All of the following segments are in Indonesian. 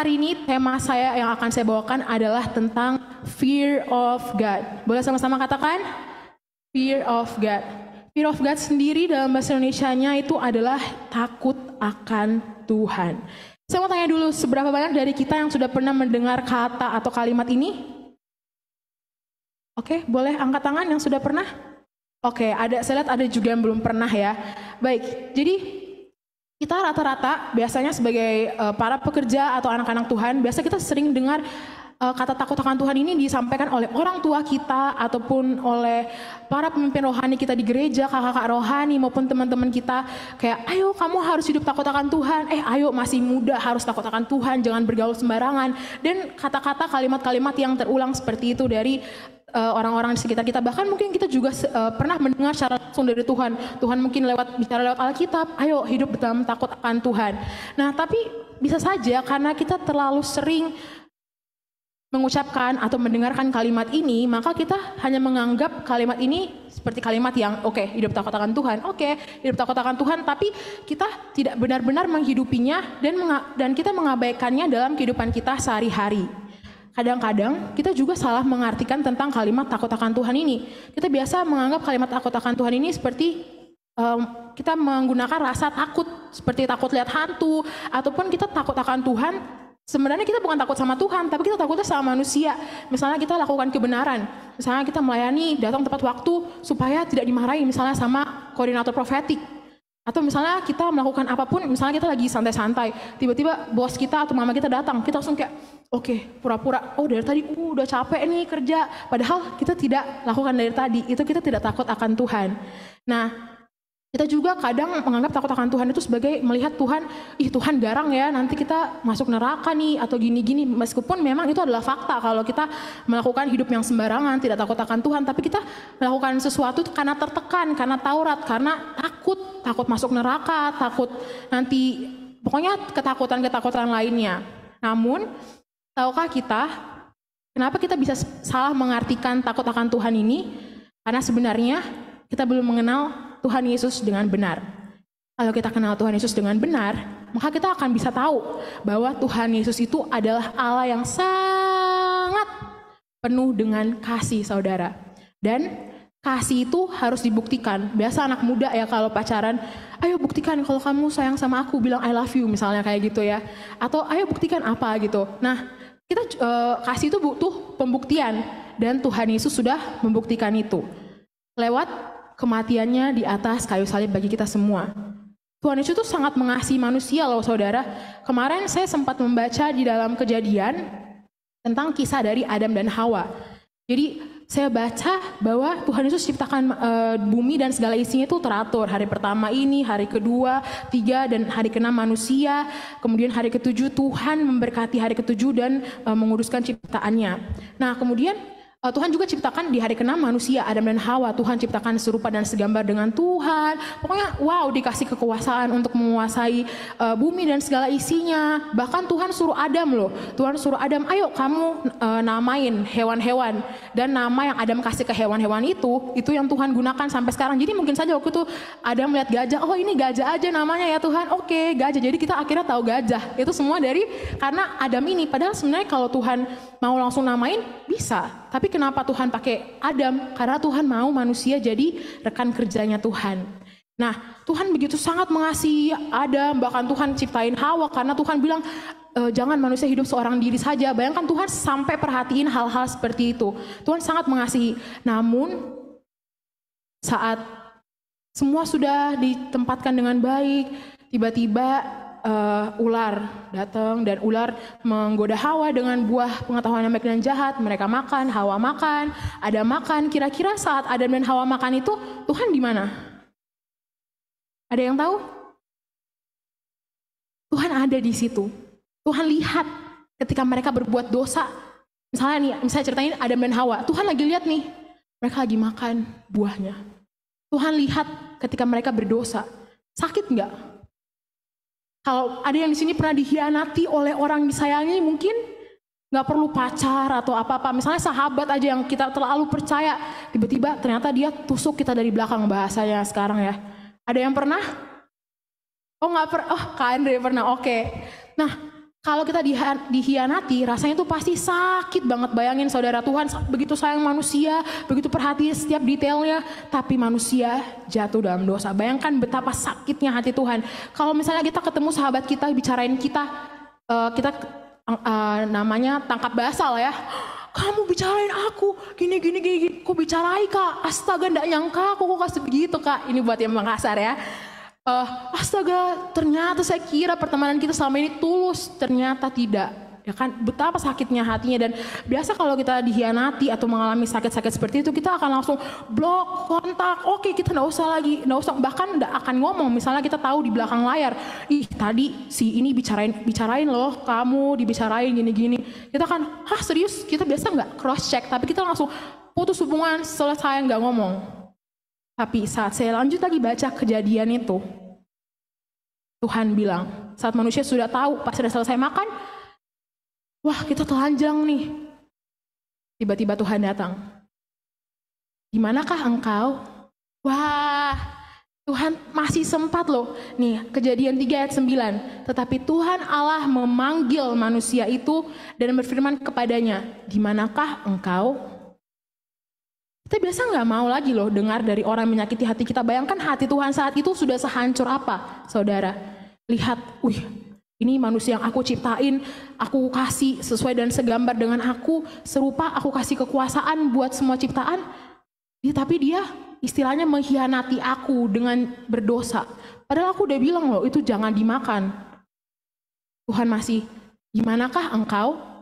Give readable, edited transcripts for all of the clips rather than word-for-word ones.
hari ini tema saya yang akan saya bawakan adalah tentang fear of God. Boleh sama-sama katakan? Fear of God. Fear of God sendiri dalam bahasa Indonesianya itu adalah takut akan Tuhan. Saya mau tanya dulu, seberapa banyak dari kita yang sudah pernah mendengar kata atau kalimat ini? Oke, boleh angkat tangan yang sudah pernah? Oke, saya lihat ada juga yang belum pernah ya. Baik, jadi kita rata-rata biasanya sebagai para pekerja atau anak-anak Tuhan, biasa kita sering dengar kata takut akan Tuhan ini disampaikan oleh orang tua kita ataupun oleh para pemimpin rohani kita di gereja, kakak-kakak rohani maupun teman-teman kita, kayak ayo kamu harus hidup takut akan Tuhan, ayo masih muda harus takut akan Tuhan, jangan bergaul sembarangan, dan kata-kata kalimat-kalimat yang terulang seperti itu dari orang-orang di sekitar kita. Bahkan mungkin kita juga pernah mendengar secara langsung dari Tuhan. Tuhan mungkin bicara lewat Alkitab, ayo hidup dalam takut akan Tuhan. Nah, tapi bisa saja karena kita terlalu sering mengucapkan atau mendengarkan kalimat ini, maka kita hanya menganggap kalimat ini seperti kalimat yang hidup takut akan Tuhan, hidup takut akan Tuhan, tapi kita tidak benar-benar menghidupinya dan kita mengabaikannya dalam kehidupan kita sehari-hari. Kadang-kadang kita juga salah mengartikan tentang kalimat takut akan Tuhan ini. Kita biasa menganggap kalimat takut akan Tuhan ini seperti kita menggunakan rasa takut, seperti takut lihat hantu, ataupun kita takut akan Tuhan. Sebenarnya kita bukan takut sama Tuhan, tapi kita takutnya sama manusia. Misalnya kita lakukan kebenaran, misalnya kita melayani, datang tepat waktu supaya tidak dimarahi misalnya sama koordinator profetik. Atau misalnya kita melakukan apapun, misalnya kita lagi santai-santai, tiba-tiba bos kita atau mama kita datang, kita langsung kayak pura-pura, dari tadi udah capek nih kerja, padahal kita tidak lakukan dari tadi, itu kita tidak takut akan Tuhan. Nah, kita juga kadang menganggap takut akan Tuhan itu sebagai melihat Tuhan, Tuhan garang ya, nanti kita masuk neraka nih, atau gini-gini. Meskipun memang itu adalah fakta kalau kita melakukan hidup yang sembarangan, tidak takut akan Tuhan, tapi kita melakukan sesuatu karena tertekan, karena Taurat, karena takut masuk neraka, takut nanti, pokoknya ketakutan-ketakutan lainnya. Namun, tahukah kita, kenapa kita bisa salah mengartikan takut akan Tuhan ini? Karena sebenarnya kita belum mengenal Tuhan Yesus dengan benar. Kalau kita kenal Tuhan Yesus dengan benar, maka kita akan bisa tahu bahwa Tuhan Yesus itu adalah Allah yang sangat penuh dengan kasih, saudara. Dan kasih itu harus dibuktikan. Biasa anak muda ya kalau pacaran, ayo buktikan kalau kamu sayang sama aku, bilang I love you misalnya kayak gitu ya. Atau ayo buktikan apa gitu. Nah, kita kasih itu butuh pembuktian, dan Tuhan Yesus sudah membuktikan itu lewat kematiannya di atas kayu salib bagi kita semua. Tuhan Yesus itu sangat mengasihi manusia loh saudara. Kemarin saya sempat membaca di dalam Kejadian tentang kisah dari Adam dan Hawa. Jadi saya baca bahwa Tuhan Yesus ciptakan bumi dan segala isinya itu teratur. Hari pertama ini, hari kedua, 3, dan hari ke-6 manusia. Kemudian hari ke-7 Tuhan memberkati hari ke-7 dan menguruskan ciptaannya. Nah kemudian Tuhan juga ciptakan di hari ke-6 manusia, Adam dan Hawa. Tuhan ciptakan serupa dan segambar dengan Tuhan. Pokoknya dikasih kekuasaan untuk menguasai bumi dan segala isinya. Bahkan Tuhan suruh Adam loh. Tuhan suruh Adam, ayo kamu namain hewan-hewan. Dan nama yang Adam kasih ke hewan-hewan itu yang Tuhan gunakan sampai sekarang. Jadi mungkin saja waktu itu Adam melihat gajah, ini gajah aja namanya ya Tuhan. Oke, gajah. Jadi kita akhirnya tahu gajah. Itu semua karena Adam ini. Padahal sebenarnya kalau Tuhan mau langsung namain, bisa. Tapi kenapa Tuhan pakai Adam? Karena Tuhan mau manusia jadi rekan kerjanya Tuhan. Nah, Tuhan begitu sangat mengasihi Adam, bahkan Tuhan ciptain Hawa karena Tuhan bilang, jangan manusia hidup seorang diri saja. Bayangkan Tuhan sampai perhatiin hal-hal seperti itu. Tuhan sangat mengasihi. Namun, saat semua sudah ditempatkan dengan baik, tiba-tiba ular datang dan ular menggoda Hawa dengan buah pengetahuan yang baik dan jahat. Mereka makan, Hawa makan, Adam makan. Kira-kira saat Adam dan Hawa makan itu, Tuhan di mana? Ada yang tahu? Tuhan ada di situ. Tuhan lihat ketika mereka berbuat dosa. Misalnya ceritain Adam dan Hawa. Tuhan lagi lihat nih, mereka lagi makan buahnya. Tuhan lihat ketika mereka berdosa. Sakit nggak? Kalau ada yang di sini pernah dikhianati oleh orang disayangi, mungkin nggak perlu pacar atau apa-apa. Misalnya sahabat aja yang kita terlalu percaya, tiba-tiba ternyata dia tusuk kita dari belakang, bahasanya sekarang ya. Ada yang pernah? Nggak pernah. Kak Andre pernah. Oke. Nah, Kalau kita dihianati, rasanya itu pasti sakit banget. Bayangin saudara, Tuhan begitu sayang manusia, begitu perhatian setiap detailnya, tapi manusia jatuh dalam dosa. Bayangkan betapa sakitnya hati Tuhan. Kalau misalnya kita ketemu sahabat kita, bicarain kita namanya tangkap basah lah ya. Kamu bicarain aku, gini, kok bicarai kak, astaga ndak nyangka aku kok kasih begitu kak. Ini buat yang Makassar ya. Astaga, ternyata saya kira pertemanan kita selama ini tulus, ternyata tidak. Ya kan, betapa sakitnya hatinya. Dan biasa kalau kita dihianati atau mengalami sakit-sakit seperti itu, kita akan langsung blok, kontak. Oke, kita nggak usah lagi, bahkan nggak akan ngomong. Misalnya kita tahu di belakang layar, ih tadi si ini bicarain loh, kamu dibicarain gini-gini. Kita kan, serius? Kita biasa nggak cross check, tapi kita langsung putus hubungan, selesai nggak ngomong. Tapi saat saya lanjut lagi baca kejadian itu, Tuhan bilang, saat manusia sudah tahu, pas sudah selesai makan, wah kita telanjang nih. Tiba-tiba Tuhan datang. Di manakah engkau? Wah, Tuhan masih sempat loh. Nih, Kejadian 3 ayat 9. Tetapi Tuhan Allah memanggil manusia itu dan berfirman kepadanya, di manakah engkau? Kita biasa nggak mau lagi loh dengar dari orang menyakiti hati kita. Bayangkan hati Tuhan saat itu sudah sehancur apa, saudara? Lihat, ini manusia yang aku ciptain, aku kasih sesuai dan segambar dengan aku, serupa aku kasih kekuasaan buat semua ciptaan. Tapi dia istilahnya mengkhianati aku dengan berdosa. Padahal aku udah bilang loh, itu jangan dimakan. Tuhan masih, di manakah engkau?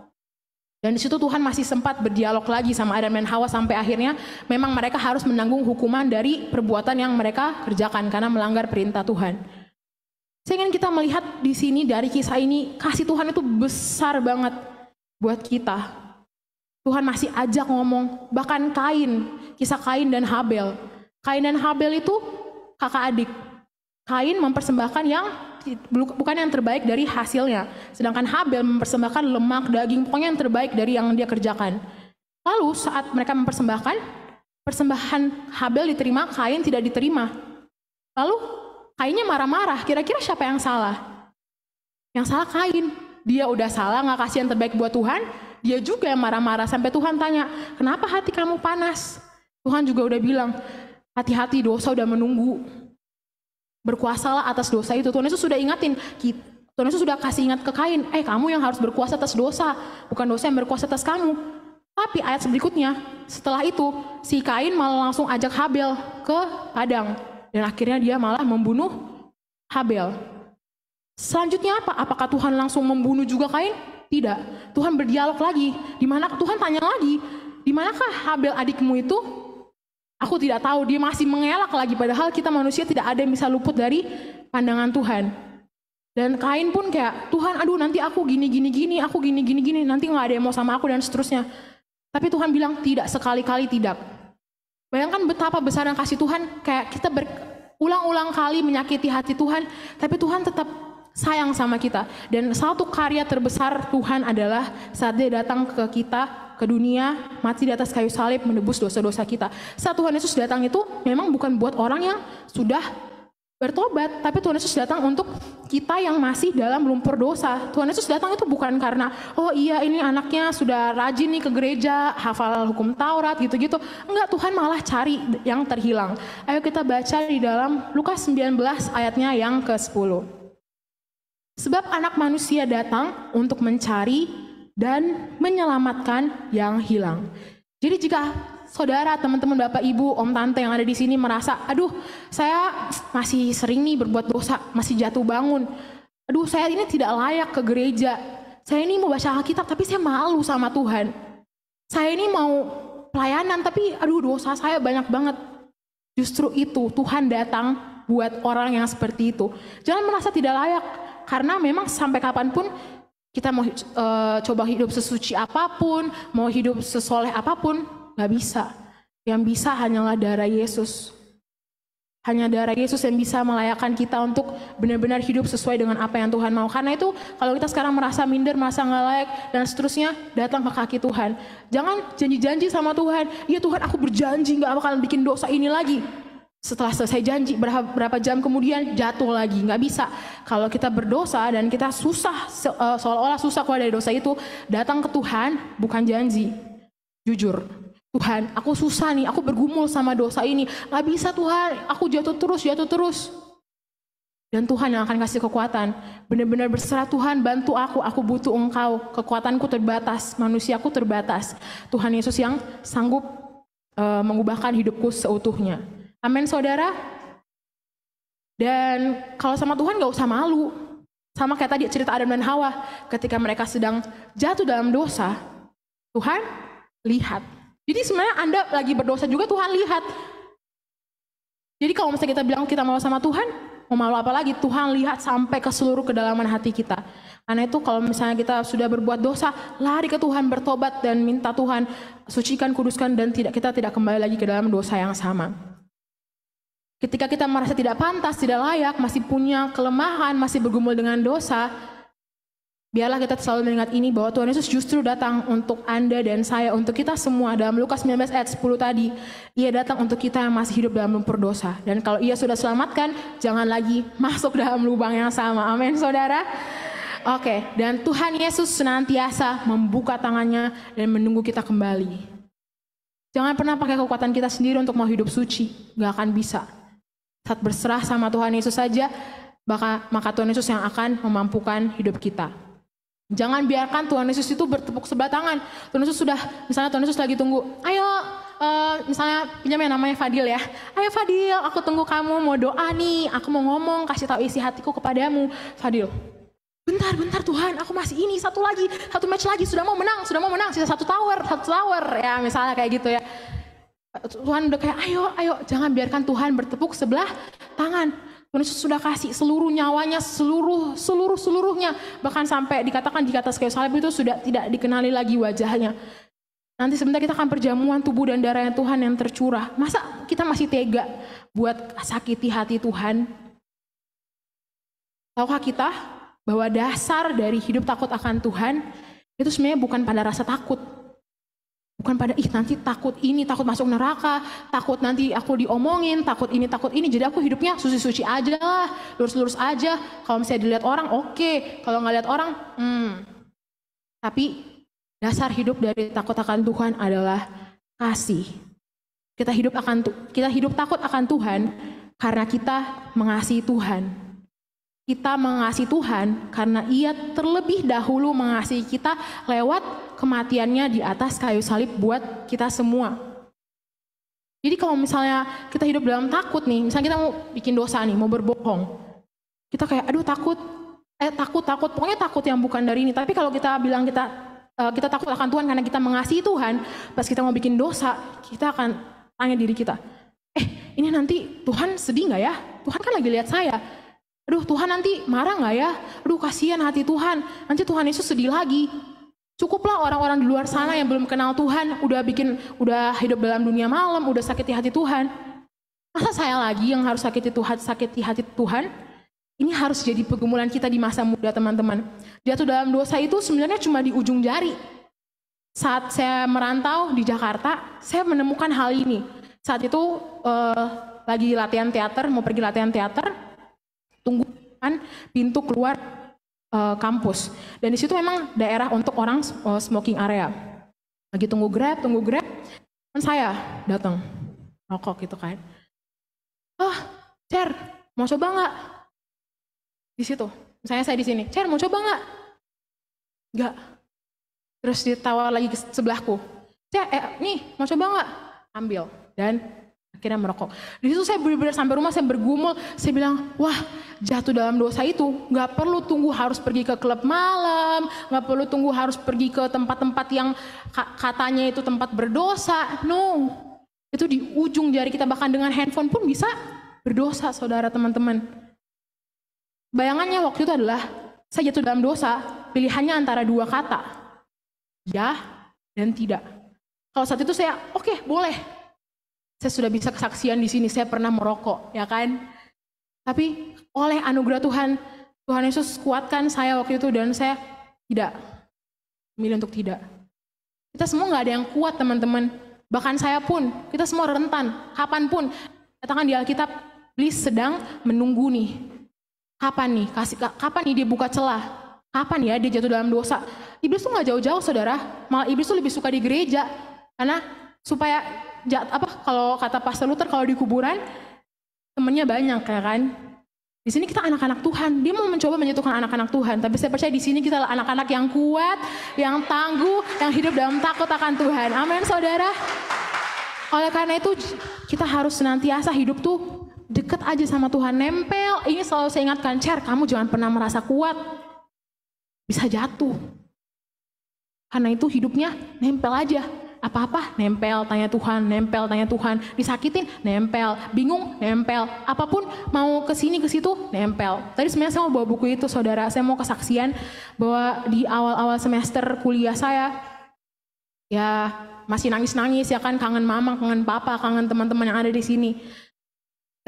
Dan di situ Tuhan masih sempat berdialog lagi sama Adam dan Hawa sampai akhirnya memang mereka harus menanggung hukuman dari perbuatan yang mereka kerjakan karena melanggar perintah Tuhan. Saya ingin kita melihat di sini dari kisah ini, kasih Tuhan itu besar banget buat kita. Tuhan masih ajak ngomong, bahkan kisah Kain dan Habel. Kain dan Habel itu kakak adik. Kain mempersembahkan yang bukan yang terbaik dari hasilnya, sedangkan Habel mempersembahkan lemak, daging, pokoknya yang terbaik dari yang dia kerjakan. Lalu saat mereka mempersembahkan, persembahan Habel diterima, Kain tidak diterima. Lalu Kainnya marah-marah, kira-kira siapa yang salah? Yang salah Kain. Dia udah salah, gak kasih yang terbaik buat Tuhan, dia juga yang marah-marah. Sampai Tuhan tanya, kenapa hati kamu panas? Tuhan juga udah bilang, hati-hati, dosa udah menunggu. Berkuasalah atas dosa itu. Tuhan Yesus sudah ingatin, Tuhan Yesus sudah kasih ingat ke Kain, kamu yang harus berkuasa atas dosa, bukan dosa yang berkuasa atas kamu. Tapi ayat berikutnya, setelah itu, si Kain malah langsung ajak Habel ke padang. Dan akhirnya dia malah membunuh Habel. Selanjutnya apa? Apakah Tuhan langsung membunuh juga Kain? Tidak. Tuhan berdialog lagi. Tuhan tanya lagi, di manakah Habel adikmu itu? Aku tidak tahu. Dia masih mengelak lagi. Padahal kita manusia tidak ada yang bisa luput dari pandangan Tuhan. Dan Kain pun kayak, Tuhan aduh nanti aku gini, aku gini, nanti gak ada yang mau sama aku dan seterusnya. Tapi Tuhan bilang tidak, sekali-kali tidak. Bayangkan betapa besarnya kasih Tuhan, kayak kita berulang-ulang kali menyakiti hati Tuhan, tapi Tuhan tetap sayang sama kita. Dan satu karya terbesar Tuhan adalah saat dia datang ke kita, ke dunia, mati di atas kayu salib, menebus dosa-dosa kita. Saat Tuhan Yesus datang itu memang bukan buat orang yang sudah bertobat, tapi Tuhan Yesus datang untuk kita yang masih dalam lumpur dosa. Tuhan Yesus datang itu bukan karena, oh iya ini anaknya sudah rajin nih ke gereja, hafal hukum Taurat gitu-gitu. Enggak, Tuhan malah cari yang terhilang. Ayo kita baca di dalam Lukas 19 ayatnya yang ke-10. Sebab anak manusia datang untuk mencari dan menyelamatkan yang hilang. Jadi jika saudara, teman-teman, bapak, ibu, om, tante yang ada di sini merasa, aduh saya masih sering nih berbuat dosa, masih jatuh bangun. Aduh saya ini tidak layak ke gereja. Saya ini mau baca Alkitab tapi saya malu sama Tuhan. Saya ini mau pelayanan tapi aduh dosa saya banyak banget. Justru itu Tuhan datang buat orang yang seperti itu. Jangan merasa tidak layak, karena memang sampai kapanpun kita mau coba hidup sesuci apapun, mau hidup sesoleh apapun, gak bisa. Yang bisa hanyalah darah Yesus. Hanya darah Yesus yang bisa melayakkan kita untuk benar-benar hidup sesuai dengan apa yang Tuhan mau. Karena itu kalau kita sekarang merasa minder, merasa gak layak, dan seterusnya, datang ke kaki Tuhan. Jangan janji-janji sama Tuhan, iya Tuhan aku berjanji gak bakalan bikin dosa ini lagi. setelah selesai janji berapa jam kemudian jatuh lagi. Nggak bisa. Kalau kita berdosa dan kita susah, seolah-olah susah keluar dari dosa itu, datang ke Tuhan bukan janji. Jujur, Tuhan aku susah nih, aku bergumul sama dosa ini. Nggak bisa Tuhan, aku jatuh terus. Dan Tuhan yang akan kasih kekuatan. Benar-benar berserah, Tuhan bantu aku butuh Engkau. Kekuatanku terbatas, manusiaku terbatas. Tuhan Yesus yang sanggup mengubahkan hidupku seutuhnya. Amin saudara. Dan kalau sama Tuhan gak usah malu. Sama kayak tadi cerita Adam dan Hawa. Ketika mereka sedang jatuh dalam dosa, Tuhan lihat. Jadi sebenarnya Anda lagi berdosa juga Tuhan lihat. Jadi kalau misalnya kita bilang kita mau sama Tuhan, mau malu apa lagi? Tuhan lihat sampai ke seluruh kedalaman hati kita. Karena itu kalau misalnya kita sudah berbuat dosa, lari ke Tuhan, bertobat dan minta Tuhan sucikan, kuduskan, dan kita tidak kembali lagi ke dalam dosa yang sama. Ketika kita merasa tidak pantas, tidak layak, masih punya kelemahan, masih bergumul dengan dosa, biarlah kita selalu mengingat ini bahwa Tuhan Yesus justru datang untuk Anda dan saya, untuk kita semua. Dalam Lukas 19 ayat 10 tadi, Ia datang untuk kita yang masih hidup dalam lumpur dosa. Dan kalau Ia sudah selamatkan, jangan lagi masuk dalam lubang yang sama. Amin saudara. Oke, dan Tuhan Yesus senantiasa membuka tangannya dan menunggu kita kembali. Jangan pernah pakai kekuatan kita sendiri untuk mau hidup suci, gak akan bisa. Saat berserah sama Tuhan Yesus saja, maka Tuhan Yesus yang akan memampukan hidup kita. Jangan biarkan Tuhan Yesus itu bertepuk sebelah tangan. Misalnya Tuhan Yesus lagi tunggu, ayo misalnya pinjam yang namanya Fadil ya. Ayo Fadil, aku tunggu kamu mau doa nih, aku mau ngomong, kasih tahu isi hatiku kepadamu. Fadil, bentar Tuhan, aku masih ini, satu match lagi, sudah mau menang, sisa satu tower ya, misalnya kayak gitu ya. Tuhan udah kayak ayo, jangan biarkan Tuhan bertepuk sebelah tangan. Tuhan Yesus sudah kasih seluruh nyawanya, seluruhnya, bahkan sampai dikatakan di atas kayu salib itu sudah tidak dikenali lagi wajahnya. Nanti sebentar kita akan perjamuan tubuh dan darahnya Tuhan yang tercurah. Masa kita masih tega buat sakiti hati Tuhan? Tahukah kita bahwa dasar dari hidup takut akan Tuhan itu sebenarnya bukan pada rasa takut. Bukan pada nanti takut masuk neraka, takut nanti aku diomongin, takut ini. Jadi aku hidupnya suci-suci aja lah, lurus-lurus aja. Kalau misalnya dilihat orang oke. Kalau nggak lihat orang, Tapi dasar hidup dari takut akan Tuhan adalah kasih. Kita hidup takut akan Tuhan karena kita mengasihi Tuhan. Kita mengasihi Tuhan karena Ia terlebih dahulu mengasihi kita lewat kematiannya di atas kayu salib buat kita semua. Jadi kalau misalnya kita hidup dalam takut nih, misalnya kita mau bikin dosa nih, mau berbohong. Kita kayak aduh takut, pokoknya takut yang bukan dari ini. Tapi kalau kita bilang kita takut akan Tuhan karena kita mengasihi Tuhan, pas kita mau bikin dosa, kita akan tanya diri kita, ini nanti Tuhan sedih nggak ya? Tuhan kan lagi lihat saya. Aduh Tuhan nanti marah nggak ya? Aduh kasihan hati Tuhan, nanti Tuhan Yesus sedih lagi. Cukuplah orang-orang di luar sana yang belum kenal Tuhan, udah hidup dalam dunia malam, udah sakiti hati Tuhan. Masa saya lagi yang harus sakiti hati Tuhan? Ini harus jadi pergumulan kita di masa muda teman-teman. Jatuh dalam dosa itu sebenarnya cuma di ujung jari. Saat saya merantau di Jakarta, saya menemukan hal ini. Saat itu lagi latihan teater, mau pergi latihan teater, tunggu kan pintu keluar kampus. Dan di situ memang daerah untuk orang smoking area. Lagi tunggu grab, dan saya datang rokok gitu kan. Cer, mau coba nggak? Di situ, misalnya saya di sini, Cer mau coba nggak? Nggak. Terus ditawar lagi ke sebelahku, Cer, nih mau coba nggak? Ambil dan akhirnya merokok. Di situ saya benar-benar sampai rumah saya bergumul, saya bilang, wah jatuh dalam dosa itu nggak perlu tunggu harus pergi ke klub malam, nggak perlu tunggu harus pergi ke tempat-tempat yang katanya itu tempat berdosa. No, itu di ujung jari kita, bahkan dengan handphone pun bisa berdosa, saudara teman-teman. Bayangannya waktu itu adalah saya jatuh dalam dosa, pilihannya antara dua kata, ya dan tidak. Kalau saat itu saya oke, boleh. Saya sudah bisa kesaksian di sini, saya pernah merokok, ya kan? Tapi oleh anugerah Tuhan, Tuhan Yesus kuatkan saya waktu itu dan saya tidak memilih untuk tidak. Kita semua nggak ada yang kuat teman-teman. Bahkan saya pun, kita semua rentan, kapanpun. Katakan di Alkitab, iblis sedang menunggu nih. Kapan nih dia buka celah? Kapan ya dia jatuh dalam dosa? Iblis tuh nggak jauh-jauh, saudara. Malah iblis tuh lebih suka di gereja, karena supaya kalau kata Pastor Luther, kalau di kuburan temennya banyak, ya kan? Di sini kita anak-anak Tuhan. Dia mau mencoba menjatuhkan anak-anak Tuhan, tapi saya percaya di sini kita adalah anak-anak yang kuat, yang tangguh, yang hidup dalam takut akan Tuhan. Amin, saudara. Oleh karena itu kita harus senantiasa hidup tuh deket aja sama Tuhan, nempel. Ini selalu saya ingatkan, kamu jangan pernah merasa kuat, bisa jatuh. Karena itu hidupnya nempel aja. Apa-apa nempel, tanya Tuhan, nempel, tanya Tuhan. Disakitin, nempel. Bingung, nempel. Apapun mau ke sini ke situ, nempel. Tadi sebenarnya saya mau bawa buku itu, saudara. Saya mau kesaksian bahwa di awal-awal semester kuliah saya, ya masih nangis-nangis ya kan, kangen mama, kangen papa, kangen teman-teman yang ada di sini.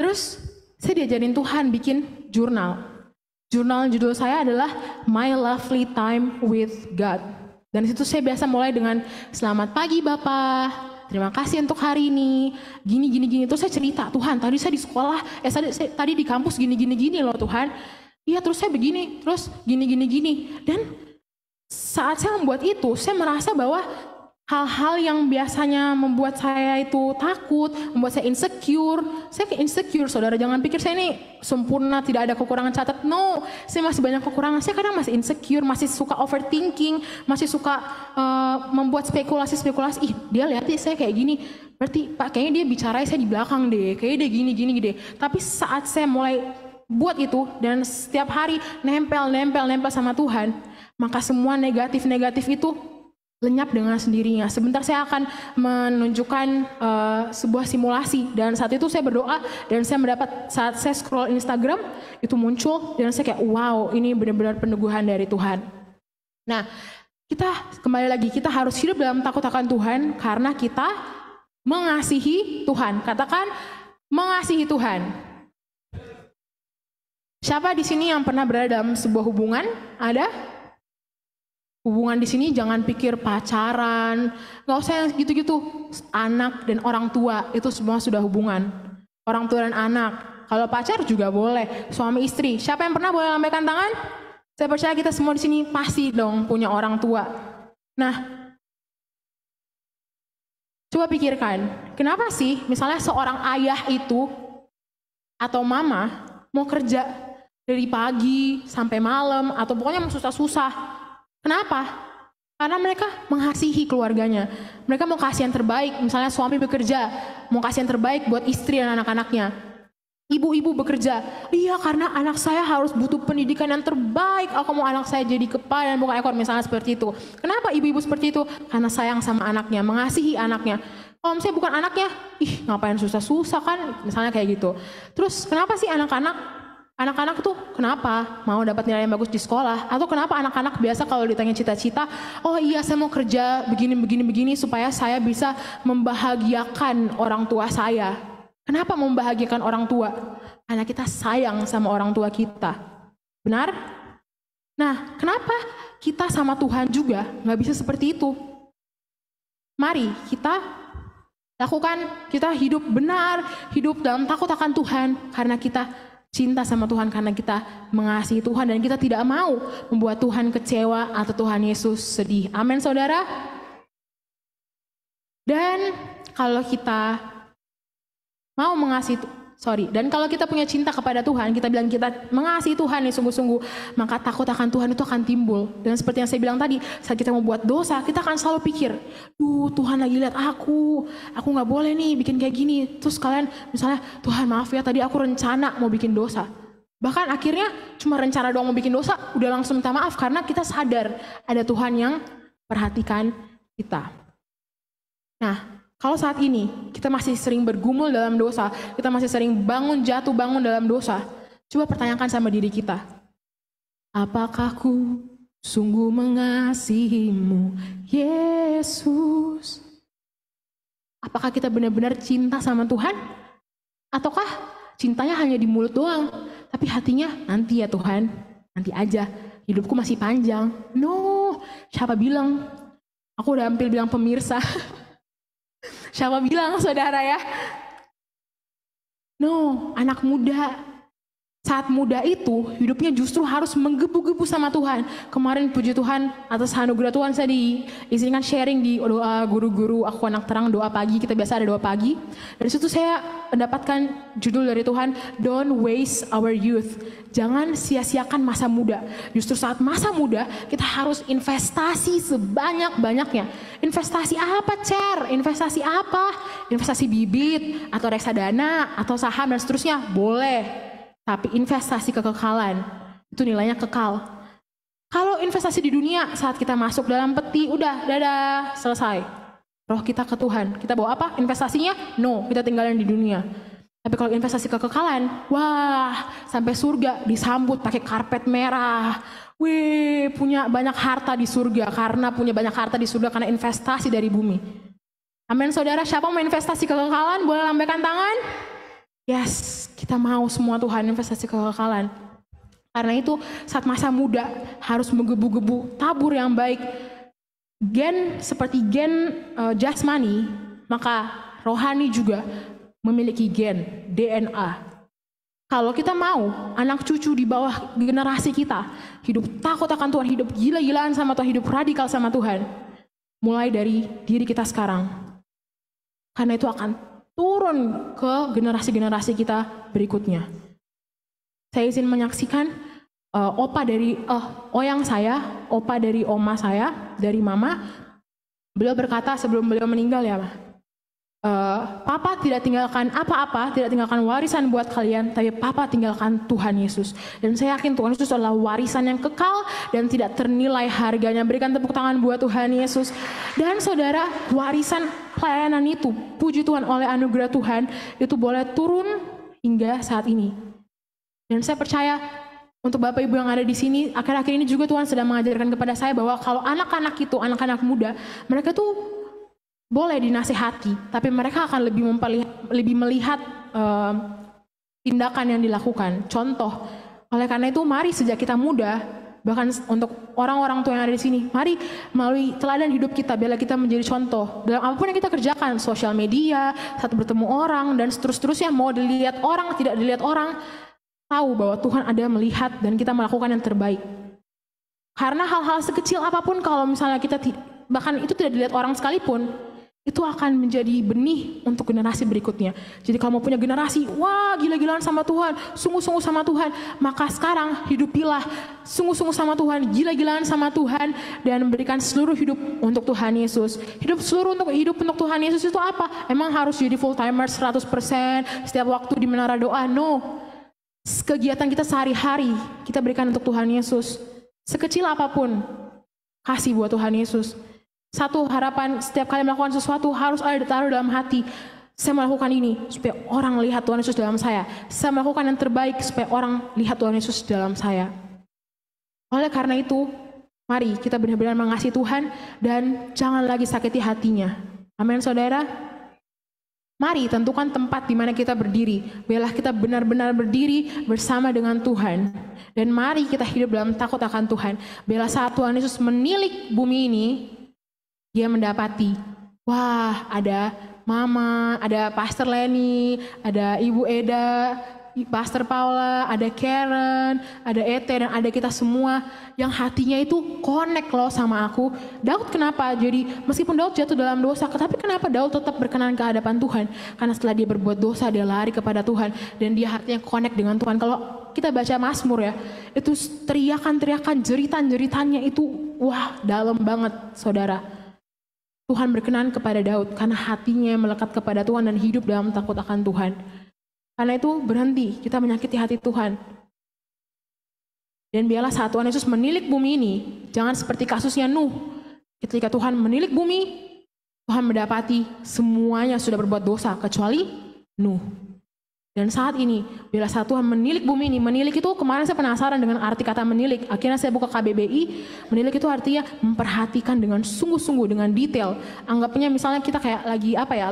Terus saya diajarin Tuhan bikin jurnal. Jurnal judul saya adalah My Lovely Time with God. Dan situ saya biasa mulai dengan selamat pagi Bapak, terima kasih untuk hari ini, gini. Terus saya cerita, Tuhan tadi saya di sekolah, tadi di kampus gini loh Tuhan. Iya terus saya begini, terus gini. Dan saat saya membuat itu, saya merasa bahwa hal-hal yang biasanya membuat saya itu takut, membuat saya insecure. Saya insecure, saudara. Jangan pikir saya ini sempurna, tidak ada kekurangan, catat. No, saya masih banyak kekurangan. Saya kadang masih insecure, masih suka overthinking, masih suka membuat spekulasi. Ih, dia lihat saya kayak gini. Berarti, Pak, kayaknya dia bicara saya di belakang deh. Kayaknya dia gini deh. Tapi saat saya mulai buat itu, dan setiap hari nempel sama Tuhan, maka semua negatif itu lenyap dengan sendirinya. Sebentar saya akan menunjukkan sebuah simulasi, dan saat itu saya berdoa dan saya mendapat, saat saya scroll Instagram itu muncul dan saya kayak wow, ini benar-benar peneguhan dari Tuhan. Nah, kita kembali lagi, kita harus hidup dalam takut akan Tuhan karena kita mengasihi Tuhan. Katakan mengasihi Tuhan. Siapa di sini yang pernah berada dalam sebuah hubungan? Ada? Hubungan di sini jangan pikir pacaran, nggak usah yang gitu-gitu. Anak dan orang tua itu semua sudah hubungan. Orang tua dan anak. Kalau pacar juga boleh, suami istri. Siapa yang pernah boleh lambaikan tangan? Saya percaya kita semua di sini pasti dong punya orang tua. Nah, coba pikirkan, kenapa sih misalnya seorang ayah itu atau mama mau kerja dari pagi sampai malam atau pokoknya mau susah-susah. Kenapa? Karena mereka mengasihi keluarganya. Mereka mau kasih yang terbaik. Misalnya suami bekerja, mau kasih yang terbaik buat istri dan anak-anaknya. Ibu-ibu bekerja, iya karena anak saya harus butuh pendidikan yang terbaik. Aku mau anak saya jadi kepala dan bukan ekor, misalnya seperti itu. Kenapa ibu-ibu seperti itu? Karena sayang sama anaknya, mengasihi anaknya. Kalau misalnya bukan anaknya, ngapain susah-susah kan? Misalnya kayak gitu. Terus kenapa sih anak-anak tuh kenapa mau dapat nilai yang bagus di sekolah? Atau kenapa anak-anak biasa kalau ditanya cita-cita, oh iya saya mau kerja begini supaya saya bisa membahagiakan orang tua saya. Kenapa membahagiakan orang tua? Karena kita sayang sama orang tua kita. Benar? Nah, kenapa kita sama Tuhan juga nggak bisa seperti itu? Mari kita lakukan, kita hidup benar, hidup dalam takut akan Tuhan karena kita cinta sama Tuhan, karena kita mengasihi Tuhan dan kita tidak mau membuat Tuhan kecewa atau Tuhan Yesus sedih. Amin, saudara. Dan kalau kita mau dan kalau kita punya cinta kepada Tuhan, kita bilang kita mengasihi Tuhan nih sungguh-sungguh, maka takut akan Tuhan itu akan timbul. Dan seperti yang saya bilang tadi, saat kita mau buat dosa, kita akan selalu pikir, Tuhan lagi lihat aku nggak boleh nih bikin kayak gini. Terus kalian misalnya, Tuhan maaf ya tadi aku rencana mau bikin dosa. Bahkan akhirnya cuma rencana doang mau bikin dosa, udah langsung minta maaf karena kita sadar ada Tuhan yang perhatikan kita. Nah, kalau saat ini kita masih sering bergumul dalam dosa, kita masih sering bangun dalam dosa, coba pertanyakan sama diri kita, apakah ku sungguh mengasihimu, Yesus? Apakah kita benar-benar cinta sama Tuhan? Ataukah cintanya hanya di mulut doang, tapi hatinya nanti ya Tuhan, nanti aja, hidupku masih panjang. No, siapa bilang? Aku udah hampir bilang pemirsa. Siapa bilang, saudara ya? No, anak muda saat muda itu hidupnya justru harus menggebu-gebu sama Tuhan. Kemarin puji Tuhan atas anugerah Tuhan saya diizinkan sharing di doa guru-guru Aku Anak Terang, doa pagi. Kita biasa ada doa pagi. Dari situ saya mendapatkan judul dari Tuhan, Don't Waste Our Youth. Jangan sia-siakan masa muda. Justru saat masa muda kita harus investasi sebanyak-banyaknya. Investasi apa, Cer? Investasi apa? Investasi bibit atau reksadana atau saham dan seterusnya? Boleh. Tapi investasi kekekalan, itu nilainya kekal. Kalau investasi di dunia, saat kita masuk dalam peti, udah, dadah, selesai. Roh kita ke Tuhan. Kita bawa apa? Investasinya? No, kita tinggalin di dunia. Tapi kalau investasi kekekalan, wah, sampai surga disambut pakai karpet merah. Wih, punya banyak harta di surga. Karena punya banyak harta di surga karena investasi dari bumi. Amin, saudara. Siapa mau investasi kekekalan? Boleh lambaikan tangan? Yes, kita mau semua Tuhan investasi kekekalan. Karena itu saat masa muda harus menggebu-gebu, tabur yang baik. Seperti gen jasmani, maka rohani juga memiliki gen, DNA. Kalau kita mau anak cucu di bawah generasi kita hidup takut akan Tuhan, hidup gila-gilaan sama Tuhan, hidup radikal sama Tuhan, mulai dari diri kita sekarang. Karena itu akan turun ke generasi-generasi kita berikutnya. Saya izin menyaksikan opa dari oyang saya, opa dari oma saya, dari mama. Beliau berkata sebelum beliau meninggal ya, Papa tidak tinggalkan apa-apa, tidak tinggalkan warisan buat kalian, tapi Papa tinggalkan Tuhan Yesus. Dan saya yakin Tuhan Yesus adalah warisan yang kekal dan tidak ternilai harganya. Berikan tepuk tangan buat Tuhan Yesus. Dan saudara, warisan pelayanan itu, puji Tuhan oleh anugerah Tuhan, itu boleh turun hingga saat ini. Dan saya percaya untuk Bapak Ibu yang ada di sini, akhir-akhir ini juga Tuhan sedang mengajarkan kepada saya bahwa kalau anak-anak itu, anak-anak muda, mereka tuh boleh dinasehati, tapi mereka akan lebih melihat tindakan yang dilakukan. Contoh, oleh karena itu mari sejak kita muda, bahkan untuk orang-orang tua yang ada di sini, mari melalui teladan hidup kita, biarlah kita menjadi contoh dalam apapun yang kita kerjakan, sosial media, saat bertemu orang, dan seterusnya, mau dilihat orang, tidak dilihat orang, tahu bahwa Tuhan ada melihat dan kita melakukan yang terbaik. Karena hal-hal sekecil apapun, kalau misalnya kita bahkan itu tidak dilihat orang sekalipun, itu akan menjadi benih untuk generasi berikutnya. Jadi kalau mau punya generasi, wah gila-gilaan sama Tuhan, sungguh-sungguh sama Tuhan, maka sekarang hidupilah sungguh-sungguh sama Tuhan, gila-gilaan sama Tuhan, dan berikan seluruh hidup untuk Tuhan Yesus. Hidup untuk Tuhan Yesus itu apa? Emang harus jadi full timer 100% setiap waktu di menara doa? No. Kegiatan kita sehari-hari kita berikan untuk Tuhan Yesus. Sekecil apapun, kasih buat Tuhan Yesus. Satu harapan, setiap kali melakukan sesuatu harus ada ditaruh dalam hati. Saya melakukan ini supaya orang lihat Tuhan Yesus dalam saya. Saya melakukan yang terbaik supaya orang lihat Tuhan Yesus dalam saya. Oleh karena itu, mari kita benar-benar mengasihi Tuhan dan jangan lagi sakiti hatinya. Amin, saudara. Mari tentukan tempat di mana kita berdiri. Biarlah kita benar-benar berdiri bersama dengan Tuhan. Dan mari kita hidup dalam takut akan Tuhan. Biarlah saat Tuhan Yesus menilik bumi ini, dia mendapati, wah ada Mama, ada Pastor Lenny, ada Ibu Eda, Pastor Paula, ada Karen, ada Ete, dan ada kita semua yang hatinya itu connect loh sama aku. Daud kenapa? Jadi meskipun Daud jatuh dalam dosa, tapi kenapa Daud tetap berkenan ke hadapan Tuhan? Karena setelah dia berbuat dosa, dia lari kepada Tuhan dan dia hatinya connect dengan Tuhan. Kalau kita baca Mazmur ya, itu teriakan-teriakan, jeritan-jeritannya itu wah dalam banget, saudara. Tuhan berkenan kepada Daud karena hatinya melekat kepada Tuhan dan hidup dalam takut akan Tuhan. Karena itu berhenti kita menyakiti hati Tuhan. Dan biarlah saat Tuhan Yesus menilik bumi ini, jangan seperti kasusnya Nuh. Ketika Tuhan menilik bumi, Tuhan mendapati semuanya sudah berbuat dosa kecuali Nuh. Dan saat ini, bila saat Tuhan menilik bumi ini, menilik itu kemarin saya penasaran dengan arti kata menilik. Akhirnya saya buka KBBI, menilik itu artinya memperhatikan dengan sungguh-sungguh, dengan detail. Anggapnya misalnya kita kayak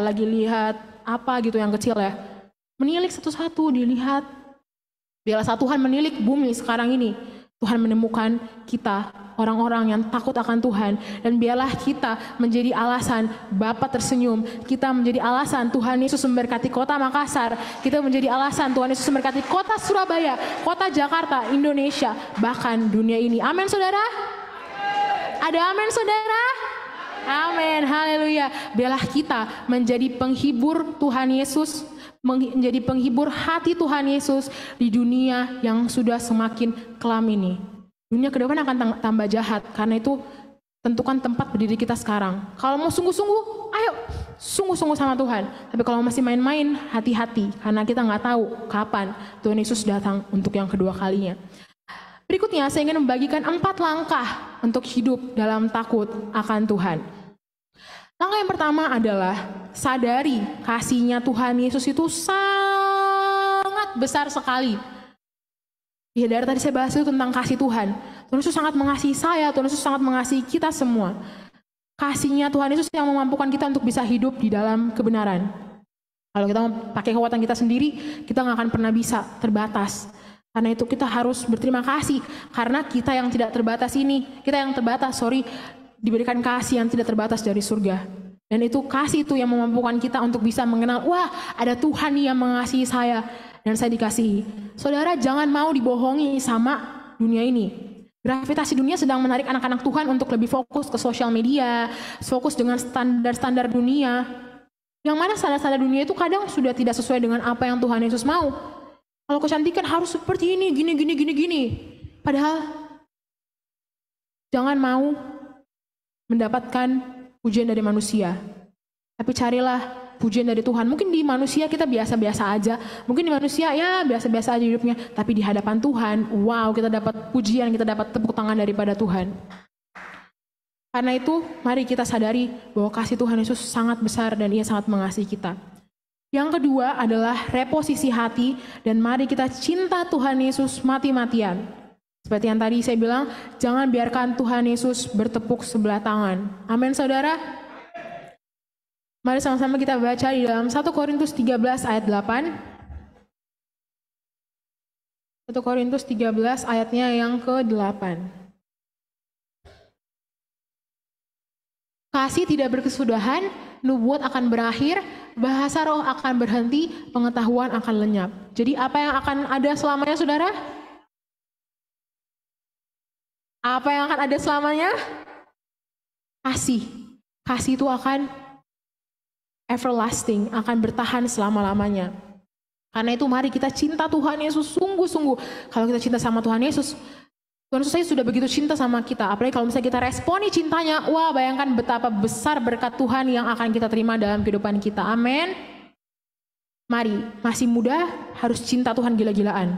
lagi lihat apa gitu yang kecil ya. Menilik satu-satu, dilihat. Bila saat Tuhan menilik bumi sekarang ini, Tuhan menemukan kita, orang-orang yang takut akan Tuhan. Dan biarlah kita menjadi alasan Bapa tersenyum. Kita menjadi alasan Tuhan Yesus memberkati kota Makassar. Kita menjadi alasan Tuhan Yesus memberkati kota Surabaya, kota Jakarta, Indonesia, bahkan dunia ini. Amin saudara? Ada amin saudara? Amin, haleluya. Biarlah kita menjadi penghibur Tuhan Yesus, menjadi penghibur hati Tuhan Yesus di dunia yang sudah semakin kelam ini. Dunia ke depan akan tambah jahat, karena itu tentukan tempat berdiri kita sekarang. Kalau mau sungguh-sungguh, ayo sungguh-sungguh sama Tuhan. Tapi kalau masih main-main, hati-hati, karena kita nggak tahu kapan Tuhan Yesus datang untuk yang kedua kalinya. Berikutnya saya ingin membagikan 4 langkah untuk hidup dalam takut akan Tuhan. Langkah yang pertama adalah sadari kasih-Nya Tuhan Yesus itu sangat besar sekali. Ya, dari tadi saya bahas itu tentang kasih Tuhan. Tuhan Yesus sangat mengasihi saya, Tuhan Yesus sangat mengasihi kita semua. Kasih-Nya Tuhan Yesus yang memampukan kita untuk bisa hidup di dalam kebenaran. Kalau kita mau pakai kekuatan kita sendiri, kita nggak akan pernah bisa, terbatas. Karena itu kita harus berterima kasih, karena kita yang tidak terbatas ini, diberikan kasih yang tidak terbatas dari surga. Dan itu kasih itu yang memampukan kita untuk bisa mengenal, wah ada Tuhan yang mengasihi saya, dan saya dikasihi. Saudara, jangan mau dibohongi sama dunia ini. Gravitasi dunia sedang menarik anak-anak Tuhan untuk lebih fokus ke sosial media, fokus dengan standar-standar dunia. Yang mana standar-standar dunia itu kadang sudah tidak sesuai dengan apa yang Tuhan Yesus mau. Kalau kecantikan harus seperti ini, gini. Padahal jangan mau mendapatkan pujian dari manusia. Tapi carilah pujian dari Tuhan. Mungkin di manusia kita biasa-biasa aja. Mungkin di manusia ya biasa-biasa aja hidupnya. Tapi di hadapan Tuhan, wow, kita dapat pujian, kita dapat tepuk tangan daripada Tuhan. Karena itu, mari kita sadari bahwa kasih Tuhan Yesus sangat besar dan Ia sangat mengasihi kita. Yang kedua adalah reposisi hati, dan mari kita cinta Tuhan Yesus mati-matian. Seperti yang tadi saya bilang, jangan biarkan Tuhan Yesus bertepuk sebelah tangan. Amin saudara? Mari sama-sama kita baca di dalam 1 Korintus 13 ayat 8. 1 Korintus 13 ayatnya yang ke-8. Kasih tidak berkesudahan, nubuat akan berakhir, bahasa roh akan berhenti, pengetahuan akan lenyap. Jadi apa yang akan ada selamanya saudara? Apa yang akan ada selamanya? Kasih. Kasih itu akan everlasting, akan bertahan selama-lamanya. Karena itu mari kita cinta Tuhan Yesus sungguh-sungguh. Kalau kita cinta sama Tuhan Yesus, Tuhan Yesus saya sudah begitu cinta sama kita. Apalagi kalau misalnya kita responi cintanya, wah bayangkan betapa besar berkat Tuhan yang akan kita terima dalam kehidupan kita. Amin. Mari, masih muda harus cinta Tuhan gila-gilaan.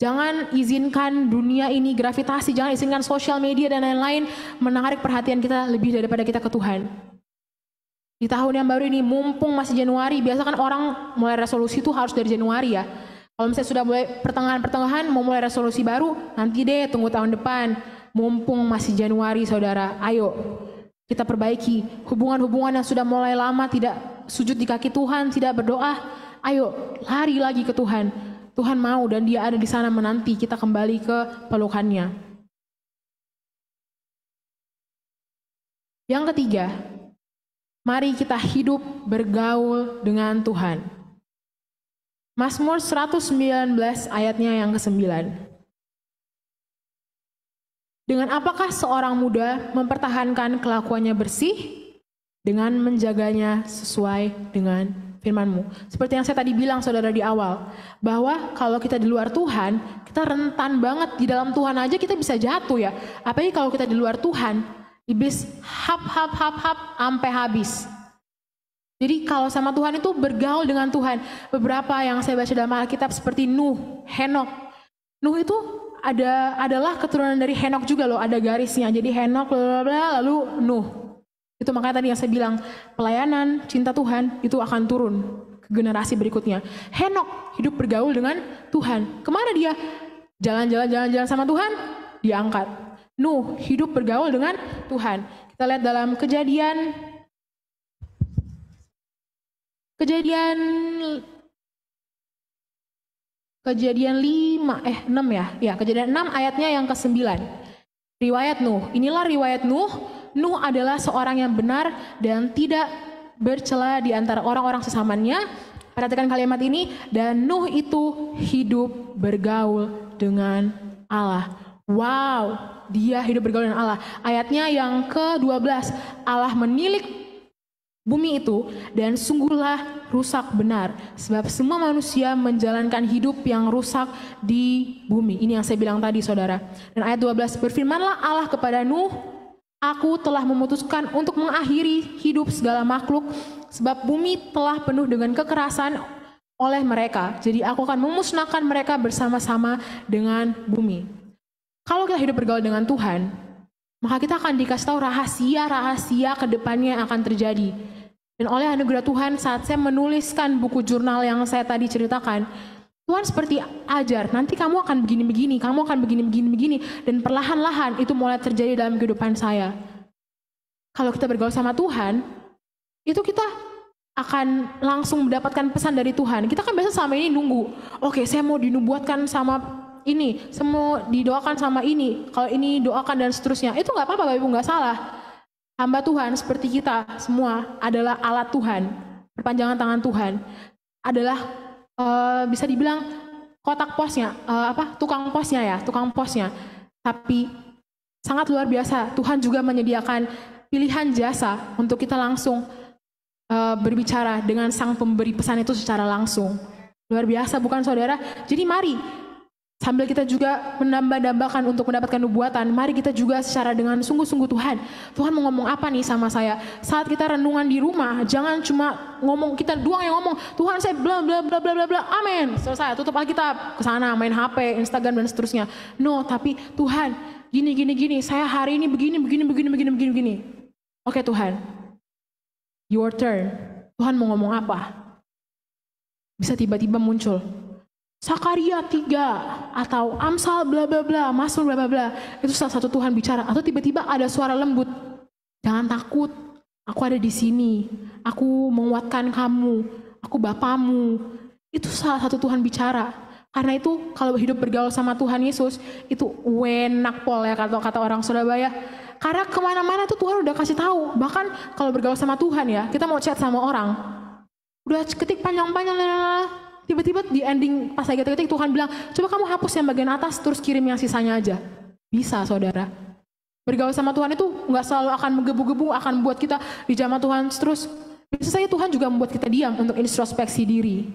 Jangan izinkan dunia ini gravitasi, jangan izinkan sosial media dan lain-lain menarik perhatian kita lebih daripada kita ke Tuhan. Di tahun yang baru ini, mumpung masih Januari, biasa kan orang mulai resolusi itu harus dari Januari ya. Kalau misalnya sudah mulai pertengahan-pertengahan, mau mulai resolusi baru, nanti deh tunggu tahun depan. Mumpung masih Januari saudara, ayo kita perbaiki hubungan-hubungan yang sudah mulai lama tidak sujud di kaki Tuhan, tidak berdoa. Ayo lari lagi ke Tuhan. Tuhan mau dan Dia ada di sana menanti kita kembali ke pelukannya. Yang ketiga, mari kita hidup bergaul dengan Tuhan. Mazmur 119 ayatnya yang ke-9. Dengan apakah seorang muda mempertahankan kelakuannya bersih? Dengan menjaganya sesuai dengan firman-Mu. Seperti yang saya tadi bilang saudara di awal, bahwa kalau kita di luar Tuhan, kita rentan banget. Di dalam Tuhan aja kita bisa jatuh ya. Apalagi kalau kita di luar Tuhan, iblis hap sampai habis. Jadi kalau sama Tuhan itu bergaul dengan Tuhan. Beberapa yang saya baca dalam Alkitab seperti Nuh, Henok. Nuh itu adalah keturunan dari Henok juga loh, ada garisnya. Jadi Henok lalu Nuh. Itu makanya tadi yang saya bilang, pelayanan, cinta Tuhan itu akan turun ke generasi berikutnya. Henok hidup bergaul dengan Tuhan. Kemana dia? Jalan-jalan sama Tuhan, diangkat. Nuh hidup bergaul dengan Tuhan. Kita lihat dalam Kejadian 5 ayat 5. Kejadian 6 ya. Ya, Kejadian 6 ayatnya yang ke-9. Riwayat Nuh. Inilah riwayat Nuh. Nuh adalah seorang yang benar dan tidak bercela di antara orang-orang sesamanya. Perhatikan kalimat ini, dan Nuh itu hidup bergaul dengan Allah. Wow, dia hidup bergaul dengan Allah. Ayatnya yang ke-12, Allah menilik bumi itu dan sungguhlah rusak benar. Sebab semua manusia menjalankan hidup yang rusak di bumi. Ini yang saya bilang tadi, saudara. Dan ayat 12, berfirmanlah Allah kepada Nuh, aku telah memutuskan untuk mengakhiri hidup segala makhluk, sebab bumi telah penuh dengan kekerasan oleh mereka. Jadi aku akan memusnahkan mereka bersama-sama dengan bumi. Kalau kita hidup bergaul dengan Tuhan, maka kita akan dikasih tahu rahasia-rahasia ke depannya yang akan terjadi. Dan oleh anugerah Tuhan, saat saya menuliskan buku jurnal yang saya tadi ceritakan, Tuhan seperti ajar, nanti kamu akan begini-begini, kamu akan begini-begini, dan perlahan-lahan itu mulai terjadi dalam kehidupan saya. Kalau kita bergaul sama Tuhan, itu kita akan langsung mendapatkan pesan dari Tuhan. Kita kan biasa selama ini nunggu, oke, saya mau dinubuatkan sama ini, semua didoakan sama ini, kalau ini doakan dan seterusnya. Itu nggak apa-apa, Bapak Ibu, nggak salah. Hamba Tuhan seperti kita semua adalah alat Tuhan, perpanjangan tangan Tuhan, adalah bisa dibilang kotak posnya, tukang posnya. Tapi sangat luar biasa, Tuhan juga menyediakan pilihan jasa untuk kita langsung berbicara dengan sang pemberi pesan itu secara langsung. Luar biasa, bukan saudara? Jadi mari, sambil kita juga menambah-dambakan untuk mendapatkan nubuatan, mari kita juga secara dengan sungguh-sungguh Tuhan mau ngomong apa nih sama saya. Saat kita renungan di rumah, jangan cuma ngomong, kita doang yang ngomong, Tuhan saya bla bla bla bla bla bla, amin, selesai, tutup Alkitab, kesana main HP, Instagram dan seterusnya. No, tapi Tuhan, gini, saya hari ini begini. Oke Tuhan, your turn. Tuhan mau ngomong apa? Bisa tiba-tiba muncul Sakaria 3 atau Amsal bla bla bla, Mazmur bla bla bla. Itu salah satu Tuhan bicara, atau tiba-tiba ada suara lembut. Jangan takut, aku ada di sini. Aku menguatkan kamu, aku Bapamu. Itu salah satu Tuhan bicara. Karena itu kalau hidup bergaul sama Tuhan Yesus, itu enak pol ya kata orang Surabaya. Karena kemana-mana tuh Tuhan udah kasih tahu. Bahkan kalau bergaul sama Tuhan ya, kita mau chat sama orang, udah ketik panjang-panjang, tiba-tiba di ending pas lagi ketik Tuhan bilang, coba kamu hapus yang bagian atas terus kirim yang sisanya aja. Bisa saudara. Bergaul sama Tuhan itu nggak selalu akan menggebu-gebu, akan membuat kita di jamaah Tuhan terus. Bisa saja Tuhan juga membuat kita diam untuk introspeksi diri.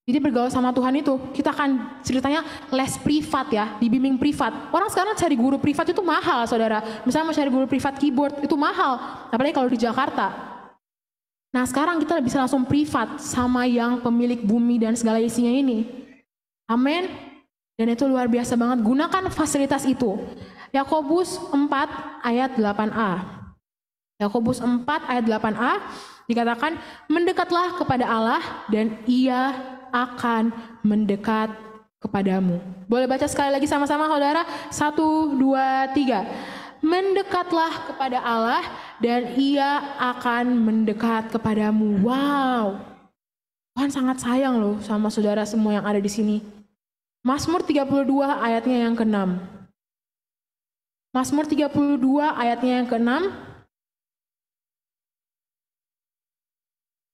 Jadi bergaul sama Tuhan itu, kita akan ceritanya les privat ya, dibimbing privat. Orang sekarang cari guru privat itu mahal saudara. Misalnya mau cari guru privat keyboard itu mahal, apalagi kalau di Jakarta. Nah sekarang kita bisa langsung privat sama yang pemilik bumi dan segala isinya ini. Amin. Dan itu luar biasa banget, gunakan fasilitas itu. Yakobus 4 ayat 8a. Yakobus 4 ayat 8a dikatakan, mendekatlah kepada Allah dan Ia akan mendekat kepadamu. Boleh baca sekali lagi sama-sama saudara? 1, 2, 3. Mendekatlah kepada Allah dan Ia akan mendekat kepadamu. Wow. Tuhan sangat sayang loh sama saudara semua yang ada di sini. Mazmur 32 ayatnya yang ke-6. Mazmur 32 ayatnya yang ke-6.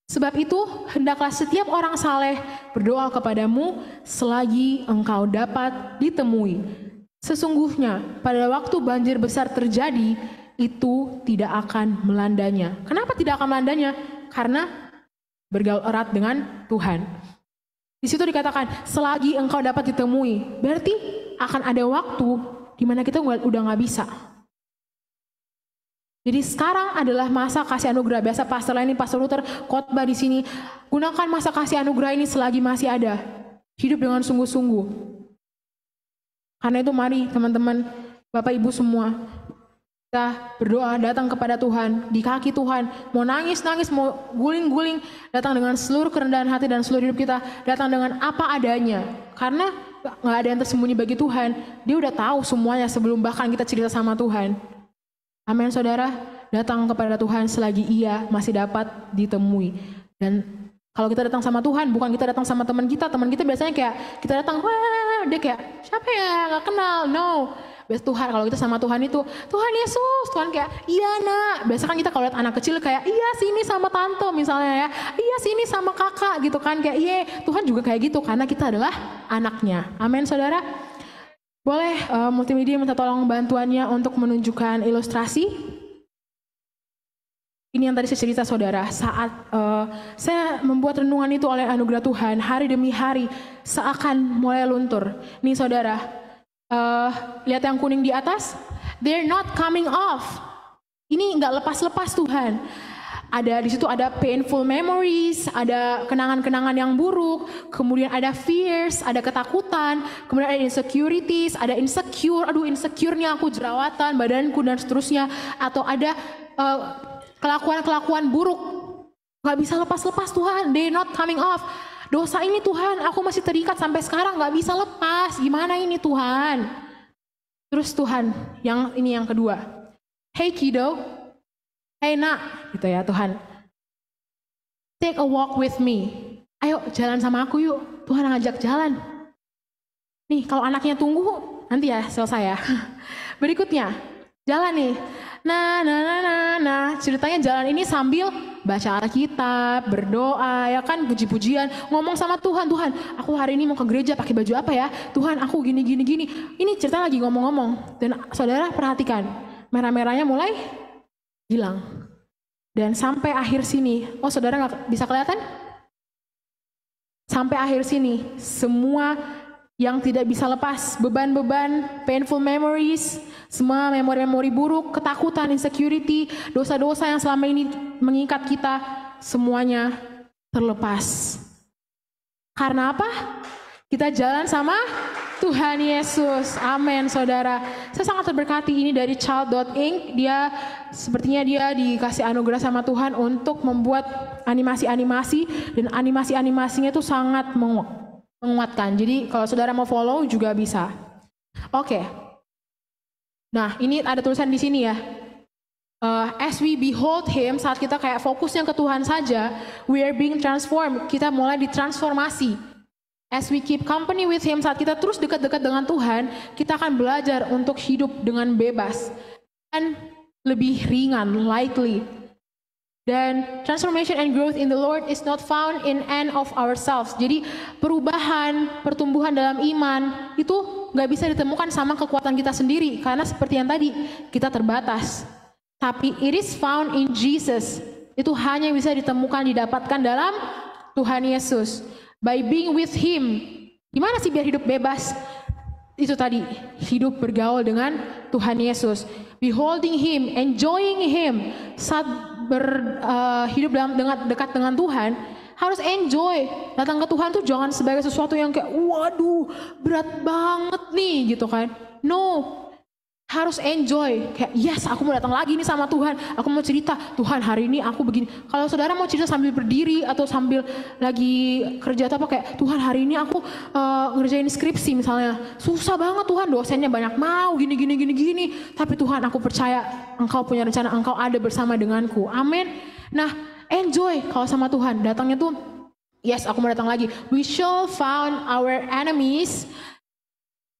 Sebab itu, hendaklah setiap orang saleh berdoa kepadamu selagi engkau dapat ditemui. Sesungguhnya, pada waktu banjir besar terjadi, itu tidak akan melandanya. Kenapa tidak akan melandanya? Karena bergaul erat dengan Tuhan. Di situ dikatakan, selagi engkau dapat ditemui. Berarti akan ada waktu di mana kita udah nggak bisa. Jadi sekarang adalah masa kasih anugerah. Biasa Pastor Lenny, Pastor Luther khotbah di sini. Gunakan masa kasih anugerah ini selagi masih ada. Hidup dengan sungguh-sungguh. Karena itu mari teman-teman, Bapak Ibu semua, kita berdoa datang kepada Tuhan, di kaki Tuhan. Mau nangis-nangis, mau guling-guling, datang dengan seluruh kerendahan hati dan seluruh hidup kita. Datang dengan apa adanya. Karena nggak ada yang tersembunyi bagi Tuhan. Dia udah tahu semuanya sebelum bahkan kita cerita sama Tuhan. Amin saudara, datang kepada Tuhan selagi Ia masih dapat ditemui. Dan Kalau kita datang sama Tuhan, bukan kita datang sama teman kita biasanya kayak kita datang, wah, dia kayak siapa ya, nggak kenal, no. Biasa Tuhan, kalau kita sama Tuhan itu, Tuhan Yesus, Tuhan kayak, iya nak. Biasa kan kita kalau lihat anak kecil kayak, iya sini sama tante misalnya ya, iya sini sama kakak gitu kan, kayak iya. Tuhan juga kayak gitu karena kita adalah anaknya. Amin saudara. Boleh multimedia minta tolong bantuannya untuk menunjukkan ilustrasi. Ini yang tadi saya cerita saudara, saat saya membuat renungan itu oleh anugerah Tuhan, hari demi hari seakan mulai luntur. Nih saudara, lihat yang kuning di atas, they're not coming off. Ini nggak lepas-lepas Tuhan. Ada di situ ada painful memories, ada kenangan-kenangan yang buruk, kemudian ada fears, ada ketakutan, kemudian ada insecurities, ada insecure, aduh insecure-nya aku jerawatan, badanku dan seterusnya, atau ada kelakuan-kelakuan buruk, gak bisa lepas-lepas Tuhan, they not coming off. Dosa ini Tuhan, aku masih terikat sampai sekarang, gak bisa lepas, gimana ini Tuhan? Terus Tuhan, yang kedua, hey kiddo, hey nak, gitu ya Tuhan, take a walk with me, ayo jalan sama aku yuk, Tuhan ngajak jalan. Nih kalau anaknya tunggu, nanti ya selesai ya. Berikutnya, jalan nih. Nah, ceritanya jalan ini sambil baca Alkitab, berdoa, ya kan, puji-pujian, ngomong sama Tuhan, Tuhan, aku hari ini mau ke gereja pakai baju apa ya? Tuhan, aku gini. Ini cerita lagi ngomong-ngomong. Dan saudara perhatikan, merah-merahnya mulai hilang. Dan sampai akhir sini, oh saudara nggak bisa kelihatan? Sampai akhir sini, semua yang tidak bisa lepas, beban-beban, painful memories, semua memori-memori buruk, ketakutan, insecurity, dosa-dosa yang selama ini mengikat kita, semuanya terlepas. Karena apa? Kita jalan sama Tuhan Yesus. Amin, saudara. Saya sangat terberkati ini dari Child.Inc. Sepertinya dia dikasih anugerah sama Tuhan untuk membuat animasi-animasi, dan animasi-animasinya itu sangat menguatkan. Jadi kalau saudara mau follow juga bisa. Oke. Nah, ini ada tulisan di sini ya. As we behold Him, saat kita kayak fokusnya ke Tuhan saja, we are being transformed. Kita mulai ditransformasi. As we keep company with Him, saat kita terus dekat-dekat dengan Tuhan, kita akan belajar untuk hidup dengan bebas dan lebih ringan, lightly. Dan transformation and growth in the Lord is not found in and of ourselves. Jadi perubahan, pertumbuhan dalam iman itu nggak bisa ditemukan sama kekuatan kita sendiri, karena seperti yang tadi kita terbatas. Tapi it is found in Jesus. Itu hanya bisa ditemukan, didapatkan dalam Tuhan Yesus. By being with Him. Gimana sih biar hidup bebas? Itu tadi, hidup bergaul dengan Tuhan Yesus. Beholding Him, enjoying Him. Saat hidup dekat dengan Tuhan, harus enjoy. Datang ke Tuhan tuh jangan sebagai sesuatu yang kayak, waduh, berat banget nih gitu kan. No, harus enjoy. Kayak, yes, aku mau datang lagi nih sama Tuhan. Aku mau cerita, Tuhan hari ini aku begini. Kalau saudara mau cerita sambil berdiri atau sambil lagi kerja atau apa, kayak, Tuhan hari ini aku ngerjain skripsi misalnya. Susah banget Tuhan, dosennya banyak mau, gini. Tapi Tuhan, aku percaya Engkau punya rencana, Engkau ada bersama denganku. Amin. Nah, enjoy kalau sama Tuhan. Datangnya tuh, yes, aku mau datang lagi. We shall found our enemies,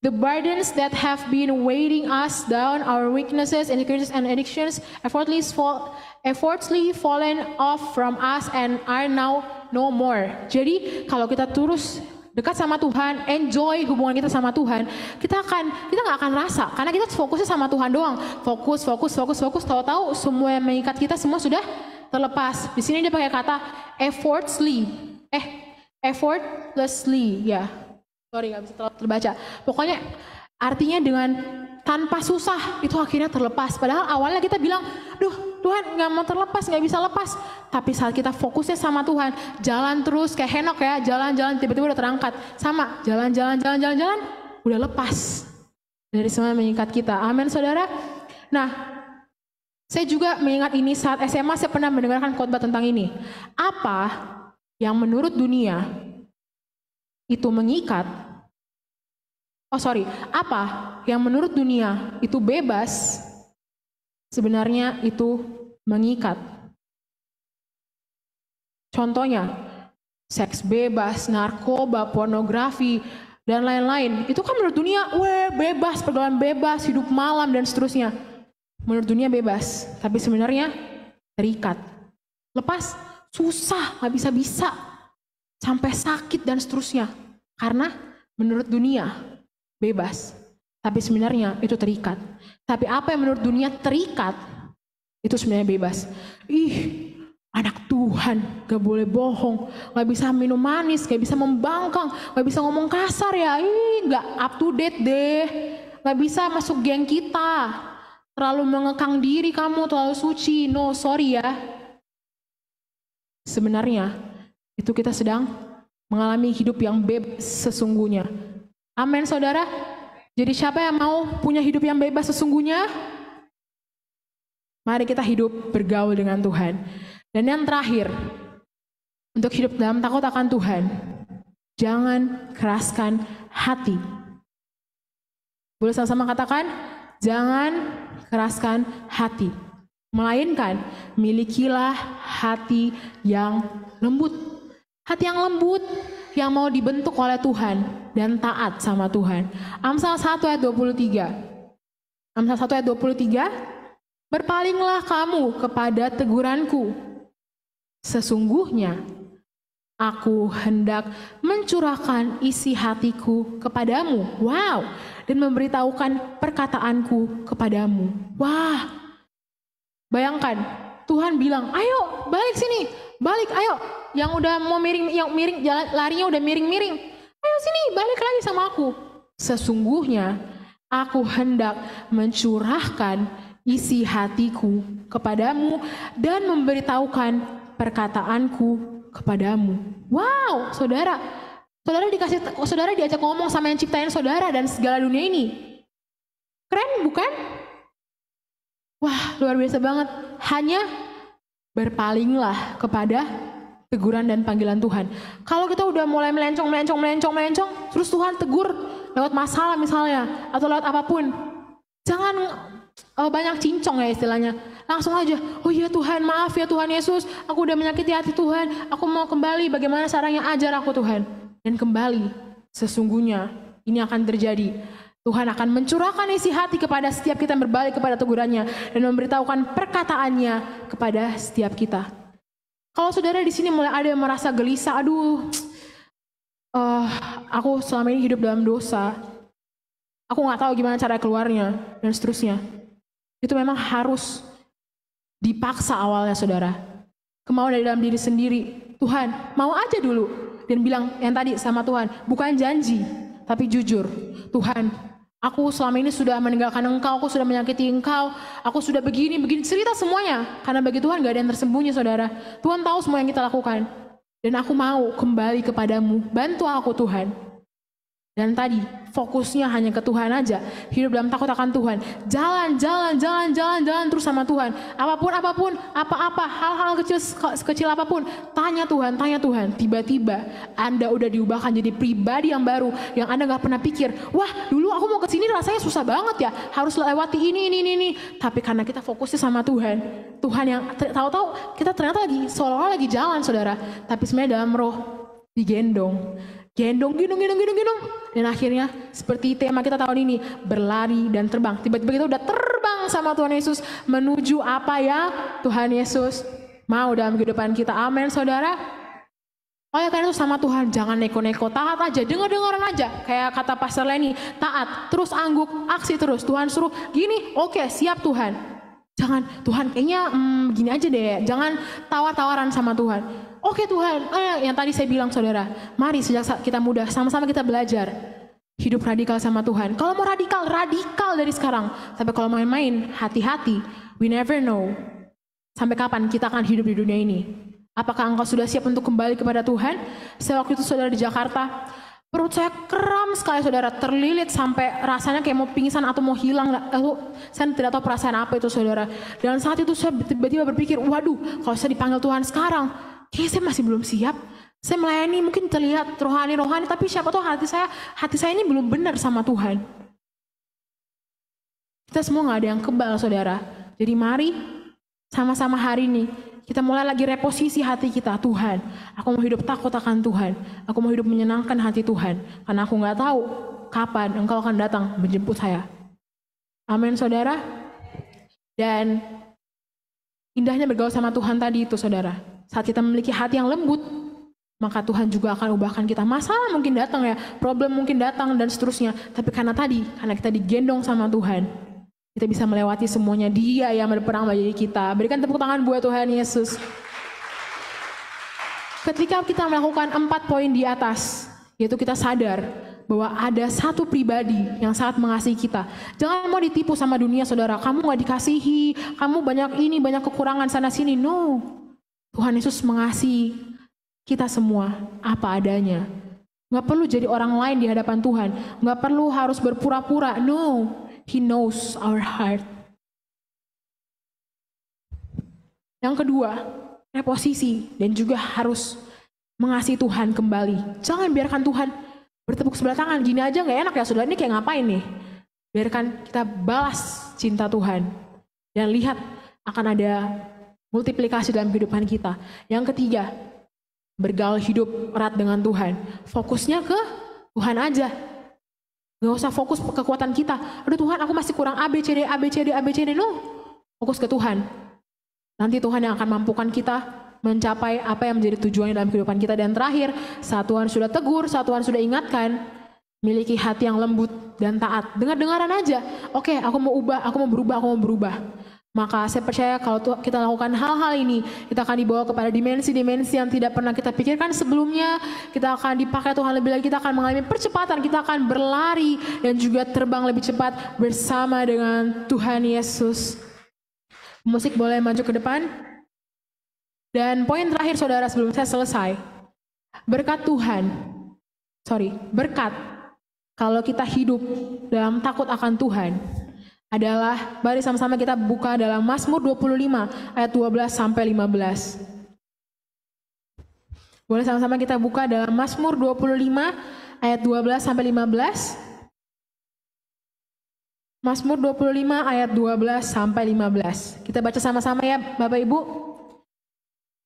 the burdens that have been weighing us down, our weaknesses, insecurities, and addictions, effortlessly fallen off from us and are now no more. Jadi kalau kita terus dekat sama Tuhan, enjoy hubungan kita sama Tuhan, kita nggak akan rasa, karena kita fokusnya sama Tuhan doang. Fokus. Tahu-tahu semua yang mengikat kita semua sudah terlepas. Di sini dia pakai kata effortlessly, ya. Sorry, gak bisa terbaca. Pokoknya artinya dengan tanpa susah itu akhirnya terlepas. Padahal awalnya kita bilang, duh Tuhan gak mau terlepas, gak bisa lepas. Tapi saat kita fokusnya sama Tuhan, jalan terus kayak Henok ya, jalan-jalan tiba-tiba udah terangkat. Sama, jalan, udah lepas dari semua yang mengikat kita. Amin saudara. Nah, saya juga mengingat ini saat SMA saya pernah mendengarkan khotbah tentang ini. Apa yang menurut dunia itu mengikat, apa yang menurut dunia itu bebas, sebenarnya itu mengikat. Contohnya, seks bebas, narkoba, pornografi, dan lain-lain. Itu kan menurut dunia, bebas, pergaulan bebas, hidup malam, dan seterusnya. Menurut dunia bebas, tapi sebenarnya terikat. Lepas, susah, gak bisa-bisa, sampai sakit dan seterusnya. Karena menurut dunia bebas, tapi sebenarnya itu terikat. Tapi apa yang menurut dunia terikat, itu sebenarnya bebas. Anak Tuhan gak boleh bohong, gak bisa minum manis, gak bisa membangkang, gak bisa ngomong kasar ya, gak up to date deh, gak bisa masuk geng kita, terlalu mengekang diri kamu, terlalu suci, no sorry ya. Sebenarnya itu kita sedang mengalami hidup yang bebas sesungguhnya. Amin saudara. Jadi siapa yang mau punya hidup yang bebas sesungguhnya? Mari kita hidup bergaul dengan Tuhan. Dan yang terakhir, untuk hidup dalam takut akan Tuhan, jangan keraskan hati. Boleh sama-sama katakan, jangan keraskan hati. Melainkan, milikilah hati yang lembut. Hati yang lembut, yang mau dibentuk oleh Tuhan, dan taat sama Tuhan. Amsal 1 ayat 23. Amsal 1 ayat 23, berpalinglah kamu kepada teguranku. Sesungguhnya aku hendak mencurahkan isi hatiku kepadamu. Wow, dan memberitahukan perkataanku kepadamu. Wah, bayangkan Tuhan bilang, ayo balik sini, balik, ayo. Yang udah mau miring, yang miring, jalan larinya udah miring-miring. Ayo sini, balik lagi sama aku. Sesungguhnya aku hendak mencurahkan isi hatiku kepadamu dan memberitahukan perkataanku kepadamu. Wow, saudara diajak ngomong sama yang ciptain saudara dan segala dunia ini. Keren bukan? Wah, luar biasa banget. Hanya berpalinglah kepada teguran dan panggilan Tuhan. Kalau kita udah mulai melencong, terus Tuhan tegur lewat masalah misalnya, atau lewat apapun, jangan banyak cincong ya istilahnya. Langsung aja, oh iya Tuhan, maaf ya Tuhan Yesus, aku udah menyakiti hati Tuhan, aku mau kembali, bagaimana caranya, ajar aku Tuhan. Dan kembali, sesungguhnya ini akan terjadi. Tuhan akan mencurahkan isi hati kepada setiap kita yang berbalik kepada tegurannya dan memberitahukan perkataannya kepada setiap kita. Kalau saudara di sini mulai ada yang merasa gelisah, aku selama ini hidup dalam dosa, aku nggak tahu gimana cara keluarnya dan seterusnya. Itu memang harus dipaksa awalnya saudara. Kemauan dari dalam diri sendiri. Tuhan, mau aja dulu. Dan bilang yang tadi sama Tuhan, bukan janji, tapi jujur. Tuhan, aku selama ini sudah meninggalkan Engkau, aku sudah menyakiti Engkau, aku sudah begini, cerita semuanya. Karena bagi Tuhan gak ada yang tersembunyi saudara. Tuhan tahu semua yang kita lakukan. Dan aku mau kembali kepadamu, bantu aku Tuhan. Dan tadi fokusnya hanya ke Tuhan aja, hidup dalam takut akan Tuhan, jalan terus sama Tuhan. Apapun, apa-apa, hal-hal kecil apapun, tanya Tuhan. Tiba-tiba Anda udah diubahkan jadi pribadi yang baru, yang Anda gak pernah pikir, wah dulu aku mau kesini rasanya susah banget ya, harus lewati ini. Tapi karena kita fokusnya sama Tuhan yang tahu-tahu kita ternyata seolah-olah lagi jalan saudara, tapi sebenarnya dalam roh digendong. Gendong. Dan akhirnya seperti tema kita tahun ini, berlari dan terbang. Tiba-tiba kita udah terbang sama Tuhan Yesus menuju apa ya Tuhan Yesus mau dalam kehidupan kita. Amin saudara. Oh ya karena itu sama Tuhan, jangan neko-neko, taat aja, dengar-dengaran aja. Kayak kata Pastor Lenny, taat, terus angguk, aksi terus. Tuhan suruh gini, oke, siap Tuhan. Jangan, Tuhan kayaknya gini aja deh, jangan tawar-tawaran sama Tuhan. Oke Tuhan, yang tadi saya bilang saudara, mari sejak kita muda, sama-sama kita belajar. Hidup radikal sama Tuhan. Kalau mau radikal dari sekarang. Tapi kalau main-main, hati-hati, we never know. Sampai kapan kita akan hidup di dunia ini. Apakah engkau sudah siap untuk kembali kepada Tuhan? Saya waktu itu saudara di Jakarta, perut saya kram sekali saudara, terlilit sampai rasanya kayak mau pingsan atau mau hilang. Saya tidak tahu perasaan apa itu saudara. Dan saat itu saya tiba-tiba berpikir, waduh kalau saya dipanggil Tuhan sekarang, kayaknya saya masih belum siap. Saya melayani mungkin terlihat rohani, tapi siapa tahu hati saya ini belum benar sama Tuhan. Kita semua gak ada yang kebal saudara. Jadi mari sama-sama hari ini kita mulai lagi reposisi hati kita. Tuhan, aku mau hidup takut akan Tuhan. Aku mau hidup menyenangkan hati Tuhan. Karena aku gak tahu kapan Engkau akan datang menjemput saya. Amin saudara. Dan indahnya bergaul sama Tuhan tadi itu saudara. Saat kita memiliki hati yang lembut, maka Tuhan juga akan ubahkan kita. Masalah mungkin datang ya, problem mungkin datang dan seterusnya. Tapi karena kita digendong sama Tuhan, kita bisa melewati semuanya. Dia yang berperang bagi kita. Berikan tepuk tangan buat Tuhan Yesus. Ketika kita melakukan 4 poin di atas, yaitu kita sadar bahwa ada satu pribadi yang sangat mengasihi kita. Jangan mau ditipu sama dunia saudara. Kamu gak dikasihi, kamu banyak ini, banyak kekurangan sana sini. No. Tuhan Yesus mengasihi kita semua apa adanya. Gak perlu jadi orang lain di hadapan Tuhan. Gak perlu harus berpura-pura. No. He knows our heart. Yang kedua, reposisi dan juga harus mengasihi Tuhan kembali. Jangan biarkan Tuhan bertepuk sebelah tangan. Gini aja gak enak ya saudara, ini kayak ngapain nih? Biarkan kita balas cinta Tuhan. Dan lihat akan ada multiplikasi dalam kehidupan kita. Yang ketiga, bergaul hidup erat dengan Tuhan. Fokusnya ke Tuhan aja. Gak usah fokus ke kekuatan kita. Aduh Tuhan, aku masih kurang ABCD. No, fokus ke Tuhan. Nanti Tuhan yang akan mampukan kita mencapai apa yang menjadi tujuannya dalam kehidupan kita. Dan terakhir, saat Tuhan sudah tegur, saat Tuhan sudah ingatkan, miliki hati yang lembut dan taat. Dengar-dengaran aja. Oke, aku mau berubah. Maka saya percaya kalau kita lakukan hal-hal ini, kita akan dibawa kepada dimensi-dimensi yang tidak pernah kita pikirkan sebelumnya. Kita akan dipakai Tuhan lebih lagi, kita akan mengalami percepatan, kita akan berlari dan juga terbang lebih cepat bersama dengan Tuhan Yesus. Musik boleh maju ke depan. Dan poin terakhir saudara sebelum saya selesai. Berkat kalau kita hidup dalam takut akan Tuhan adalah, mari sama-sama kita buka dalam Mazmur 25 ayat 12 sampai 15. Boleh sama-sama kita buka dalam Mazmur 25 ayat 12 sampai 15. Mazmur 25 ayat 12 sampai 15. Kita baca sama-sama ya Bapak Ibu.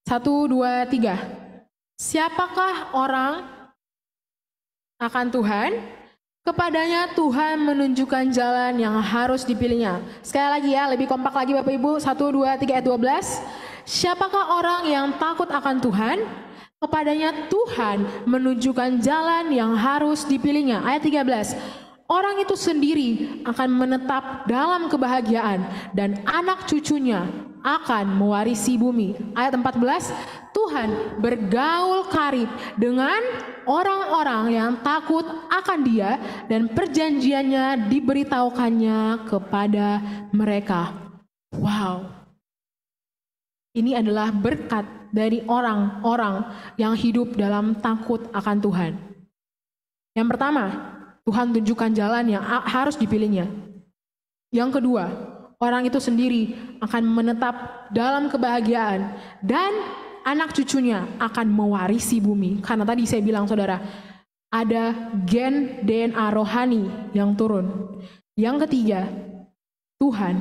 1, 2, 3. Siapakah orang akan Tuhan? Kepadanya Tuhan menunjukkan jalan yang harus dipilihnya. Sekali lagi ya, lebih kompak lagi Bapak Ibu. 1, 2, 3 ayat 12. Siapakah orang yang takut akan Tuhan? Kepadanya Tuhan menunjukkan jalan yang harus dipilihnya. Ayat 13. Orang itu sendiri akan menetap dalam kebahagiaan dan anak cucunya akan mewarisi bumi. Ayat 14. Tuhan bergaul karib dengan orang-orang yang takut akan Dia dan perjanjiannya diberitahukannya kepada mereka. Wow. Ini adalah berkat dari orang-orang yang hidup dalam takut akan Tuhan. Yang pertama, Tuhan tunjukkan jalan yang harus dipilihnya. Yang kedua, orang itu sendiri akan menetap dalam kebahagiaan dan anak cucunya akan mewarisi bumi. Karena tadi saya bilang saudara, ada gen DNA rohani yang turun. Yang ketiga, Tuhan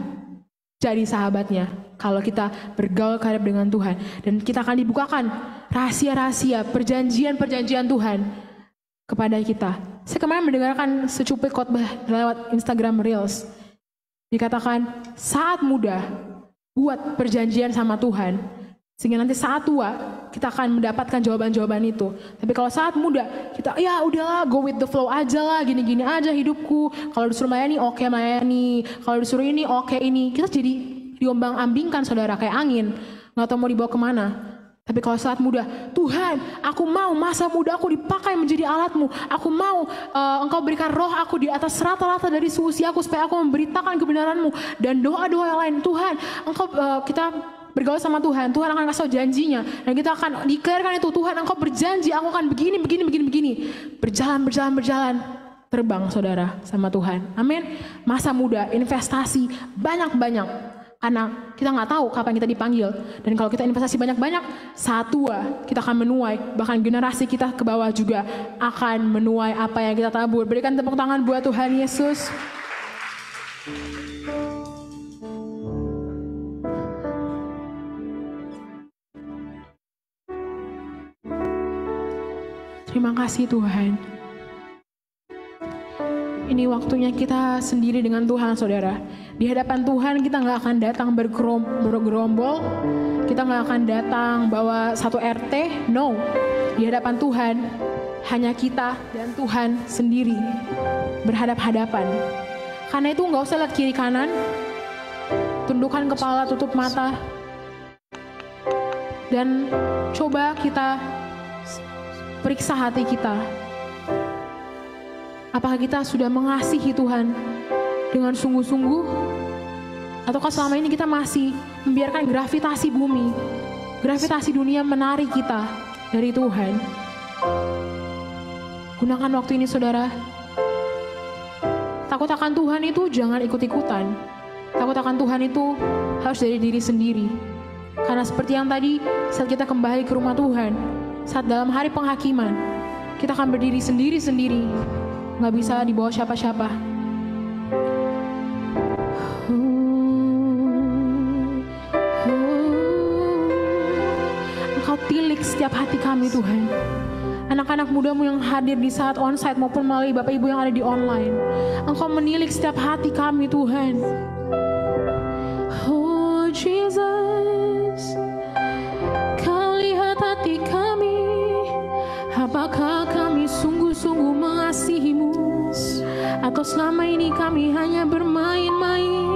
jadi sahabatnya kalau kita bergaul karib dengan Tuhan. Dan kita akan dibukakan rahasia-rahasia, perjanjian-perjanjian Tuhan kepada kita. Saya kemarin mendengarkan secuplik khotbah lewat Instagram Reels. Dikatakan saat muda buat perjanjian sama Tuhan, sehingga nanti saat tua kita akan mendapatkan jawaban-jawaban itu. Tapi kalau saat muda kita ya udahlah, go with the flow aja lah, gini-gini aja hidupku. Kalau disuruh melayani oke melayani, kalau disuruh ini oke ini. Kita jadi diombang-ambingkan saudara kayak angin, nggak tahu mau dibawa kemana. Tapi kalau saat muda, Tuhan, aku mau masa muda aku dipakai menjadi alatmu. Aku mau Engkau berikan roh aku di atas rata-rata dari seusiaku supaya aku memberitakan kebenaranmu. Dan doa-doa yang lain, Tuhan, Engkau kita bergaul sama Tuhan. Tuhan akan kasih janjinya. Dan kita akan declarekan itu, Tuhan, Engkau berjanji, aku akan begini. Berjalan. Terbang saudara sama Tuhan. Amin. Masa muda, investasi, banyak-banyak. Karena kita nggak tahu kapan kita dipanggil. Dan kalau kita investasi banyak-banyak, saat tua kita akan menuai. Bahkan generasi kita ke bawah juga akan menuai apa yang kita tabur. Berikan tepuk tangan buat Tuhan Yesus. Terima kasih Tuhan. Ini waktunya kita sendiri dengan Tuhan, saudara. Di hadapan Tuhan kita nggak akan datang bergerombol, kita nggak akan datang bawa satu RT, no. Di hadapan Tuhan, hanya kita dan Tuhan sendiri berhadap-hadapan. Karena itu nggak usah lihat kiri kanan, tundukkan kepala, tutup mata, dan coba kita periksa hati kita. Apakah kita sudah mengasihi Tuhan dengan sungguh-sungguh? Ataukah selama ini kita masih membiarkan gravitasi bumi, gravitasi dunia menarik kita dari Tuhan? Gunakan waktu ini, saudara. Takut akan Tuhan itu jangan ikut-ikutan. Takut akan Tuhan itu harus dari diri sendiri. Karena seperti yang tadi, saat kita kembali ke rumah Tuhan, saat dalam hari penghakiman, kita akan berdiri sendiri-sendiri. Nggak bisa dibawa siapa-siapa. Engkau tilik setiap hati kami, Tuhan. Anak-anak mudamu yang hadir di saat onsite maupun melalui Bapak Ibu yang ada di online. Engkau menilik setiap hati kami, Tuhan. Oh Jesus, Kau lihat hati kami. Apakah kami sungguh-sungguh mengasihi-Mu? Atau selama ini kami hanya bermain-main?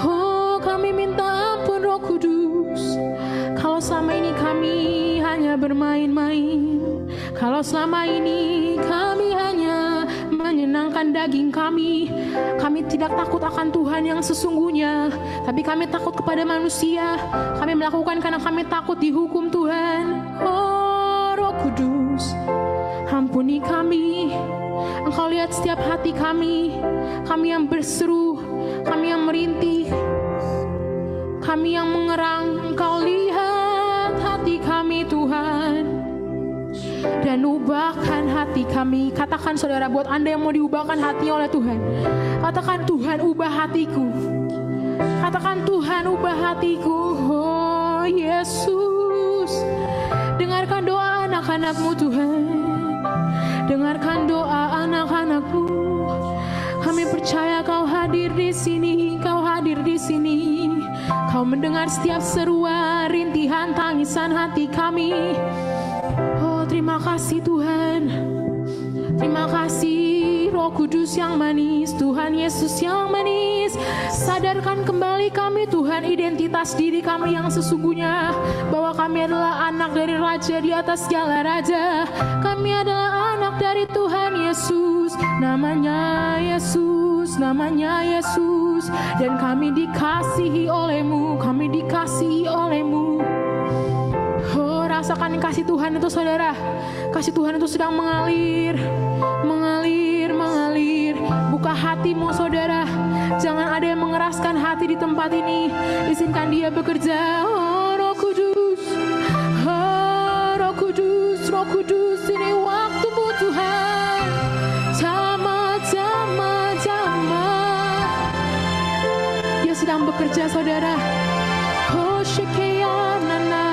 Oh, kami minta ampun Roh Kudus. Kalau selama ini kami hanya bermain-main, kalau selama ini kami hanya menyenangkan daging kami tidak takut akan Tuhan yang sesungguhnya, tapi kami takut kepada manusia. Kami melakukan karena kami takut dihukum Tuhan. Oh, Roh Kudus, ampuni kami. Engkau lihat setiap hati kami yang berseru, kami yang merintih, kami yang mengerang. Engkau lihat hati kami, Tuhan, dan ubahkan hati kami. Katakan, saudara, buat Anda yang mau diubahkan hatinya oleh Tuhan, katakan, Tuhan ubah hatiku. Katakan, Tuhan ubah hatiku. Oh Yesus, dengarkan doa anak-anak-Mu, Tuhan. Dengarkan doa anak-anak-Mu. Kami percaya Kau hadir di sini, Kau hadir di sini. Kau mendengar setiap seruan, rintihan, tangisan hati kami. Oh, terima kasih Tuhan. Terima kasih Roh Kudus yang manis, Tuhan Yesus yang manis. Sadarkan kembali kami, Tuhan, identitas diri kami yang sesungguhnya, bahwa kami adalah anak dari Raja di atas segala raja. Kami adalah anak dari Tuhan Yesus. Namanya Yesus, namanya Yesus. Dan kami dikasihi oleh-Mu, kami dikasihi oleh-Mu. Oh, rasakan kasih Tuhan itu, saudara. Kasih Tuhan itu sedang mengalir, mengalir, mengalir. Buka hatimu, saudara. Jangan ada yang mengeraskan hati di tempat ini. Izinkan Dia bekerja. Oh, Roh Kudus. Oh, Roh Kudus, Roh Kudus. Ini waktu-Mu, Tuhan. Jama, jama, jama. Dia sedang bekerja, saudara. Oh, Shekeya, nana.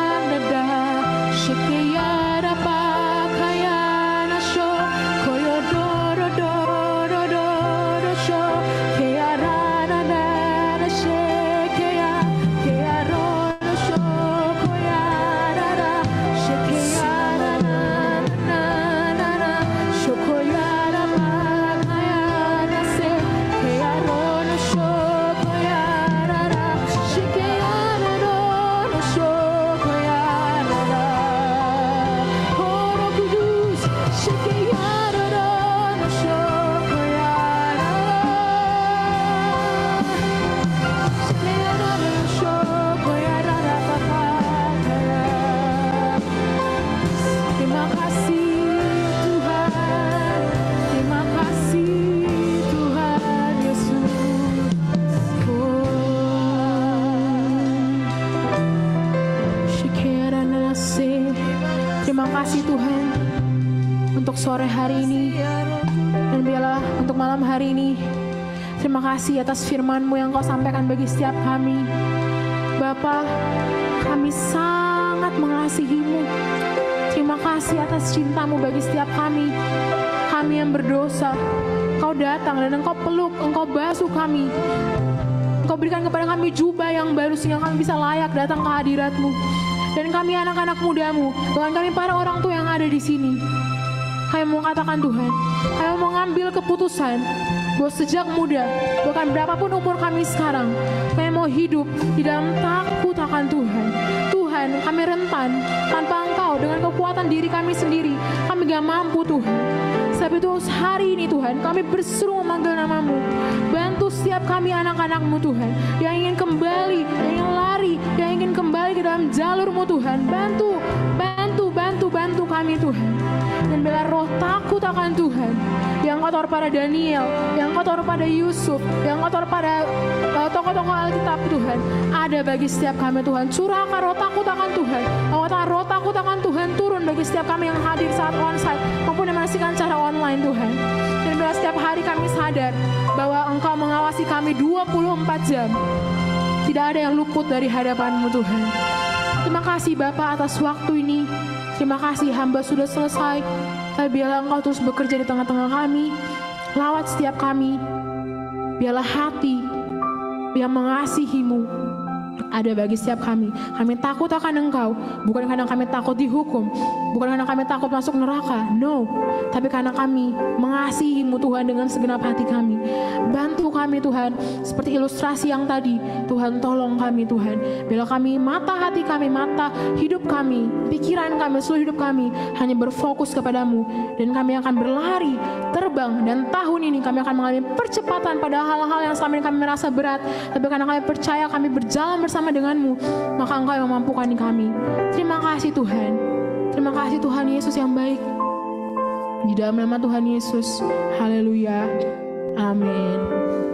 Shekeya rapa kaya nasho koyo doro doro doro sho keya rana rana shekeya keya rono sho koya rara shekeya rana rana sho koya rapa kaya nase keya rono sho koya rara shekeya rono sho koya rara. Terima kasih Tuhan, terima kasih Tuhan Yesus. Terima kasih Tuhan untuk sore hari ini, dan biarlah untuk malam hari ini. Terima kasih atas firman-Mu yang Kau sampaikan bagi setiap kami. Bapa, kami sangat mengasihi-Mu. Terima kasih atas cinta-Mu bagi setiap kami yang berdosa. Engkau datang dan Engkau peluk, Engkau basuh kami. Engkau berikan kepada kami jubah yang baru sehingga kami bisa layak datang ke hadirat-Mu. Dan kami anak-anak muda-Mu, bahkan kami para orang tua yang ada di sini, kami mau katakan Tuhan, kami mau ngambil keputusan bahwa sejak muda, bahkan berapapun umur kami sekarang, kami mau hidup di dalam takut akan Tuhan. Tuhan, kami rentan tanpa Engkau, dengan kekuatan diri kami sendiri, kami gak mampu Tuhan. Sebab itu hari ini Tuhan, kami berseru memanggil nama-Mu. Bantu setiap kami anak-anak-Mu Tuhan, yang ingin kembali, yang ingin lari, yang ingin kembali ke dalam jalur-Mu Tuhan. Bantu kami Tuhan. Dan bila roh takut akan Tuhan, yang kotor pada Daniel, yang kotor pada Yusuf, yang kotor pada tokoh-tokoh Alkitab Tuhan, ada bagi setiap kami Tuhan. Curahkan roh takut akan Tuhan. Roh takut akan Tuhan turun bagi setiap kami yang hadir saat onsite maupun yang menyaksikan secara online Tuhan. Dan bila setiap hari kami sadar bahwa Engkau mengawasi kami 24 jam, tidak ada yang luput dari hadapan-Mu Tuhan. Terima kasih Bapa atas waktu ini. Terima kasih hamba sudah selesai. Tapi biarlah Engkau terus bekerja di tengah-tengah kami. Lawat setiap kami. Biarlah hati yang mengasihi-Mu ada bagi setiap kami. Kami takut akan Engkau, bukan karena kami takut dihukum, bukan karena kami takut masuk neraka, no, tapi karena kami mengasihi-Mu Tuhan dengan segenap hati kami. Bantu kami Tuhan, seperti ilustrasi yang tadi, Tuhan tolong kami Tuhan. Bila kami, mata hati kami, mata hidup kami, pikiran kami, seluruh hidup kami hanya berfokus kepada-Mu, dan kami akan berlari, terbang, dan tahun ini kami akan mengalami percepatan pada hal-hal yang selama ini kami merasa berat, tapi karena kami percaya kami berjalan bersama dengan-Mu, maka Engkau yang memampukan kami. Terima kasih Tuhan. Terima kasih Tuhan Yesus yang baik. Di dalam nama Tuhan Yesus. Haleluya. Amin.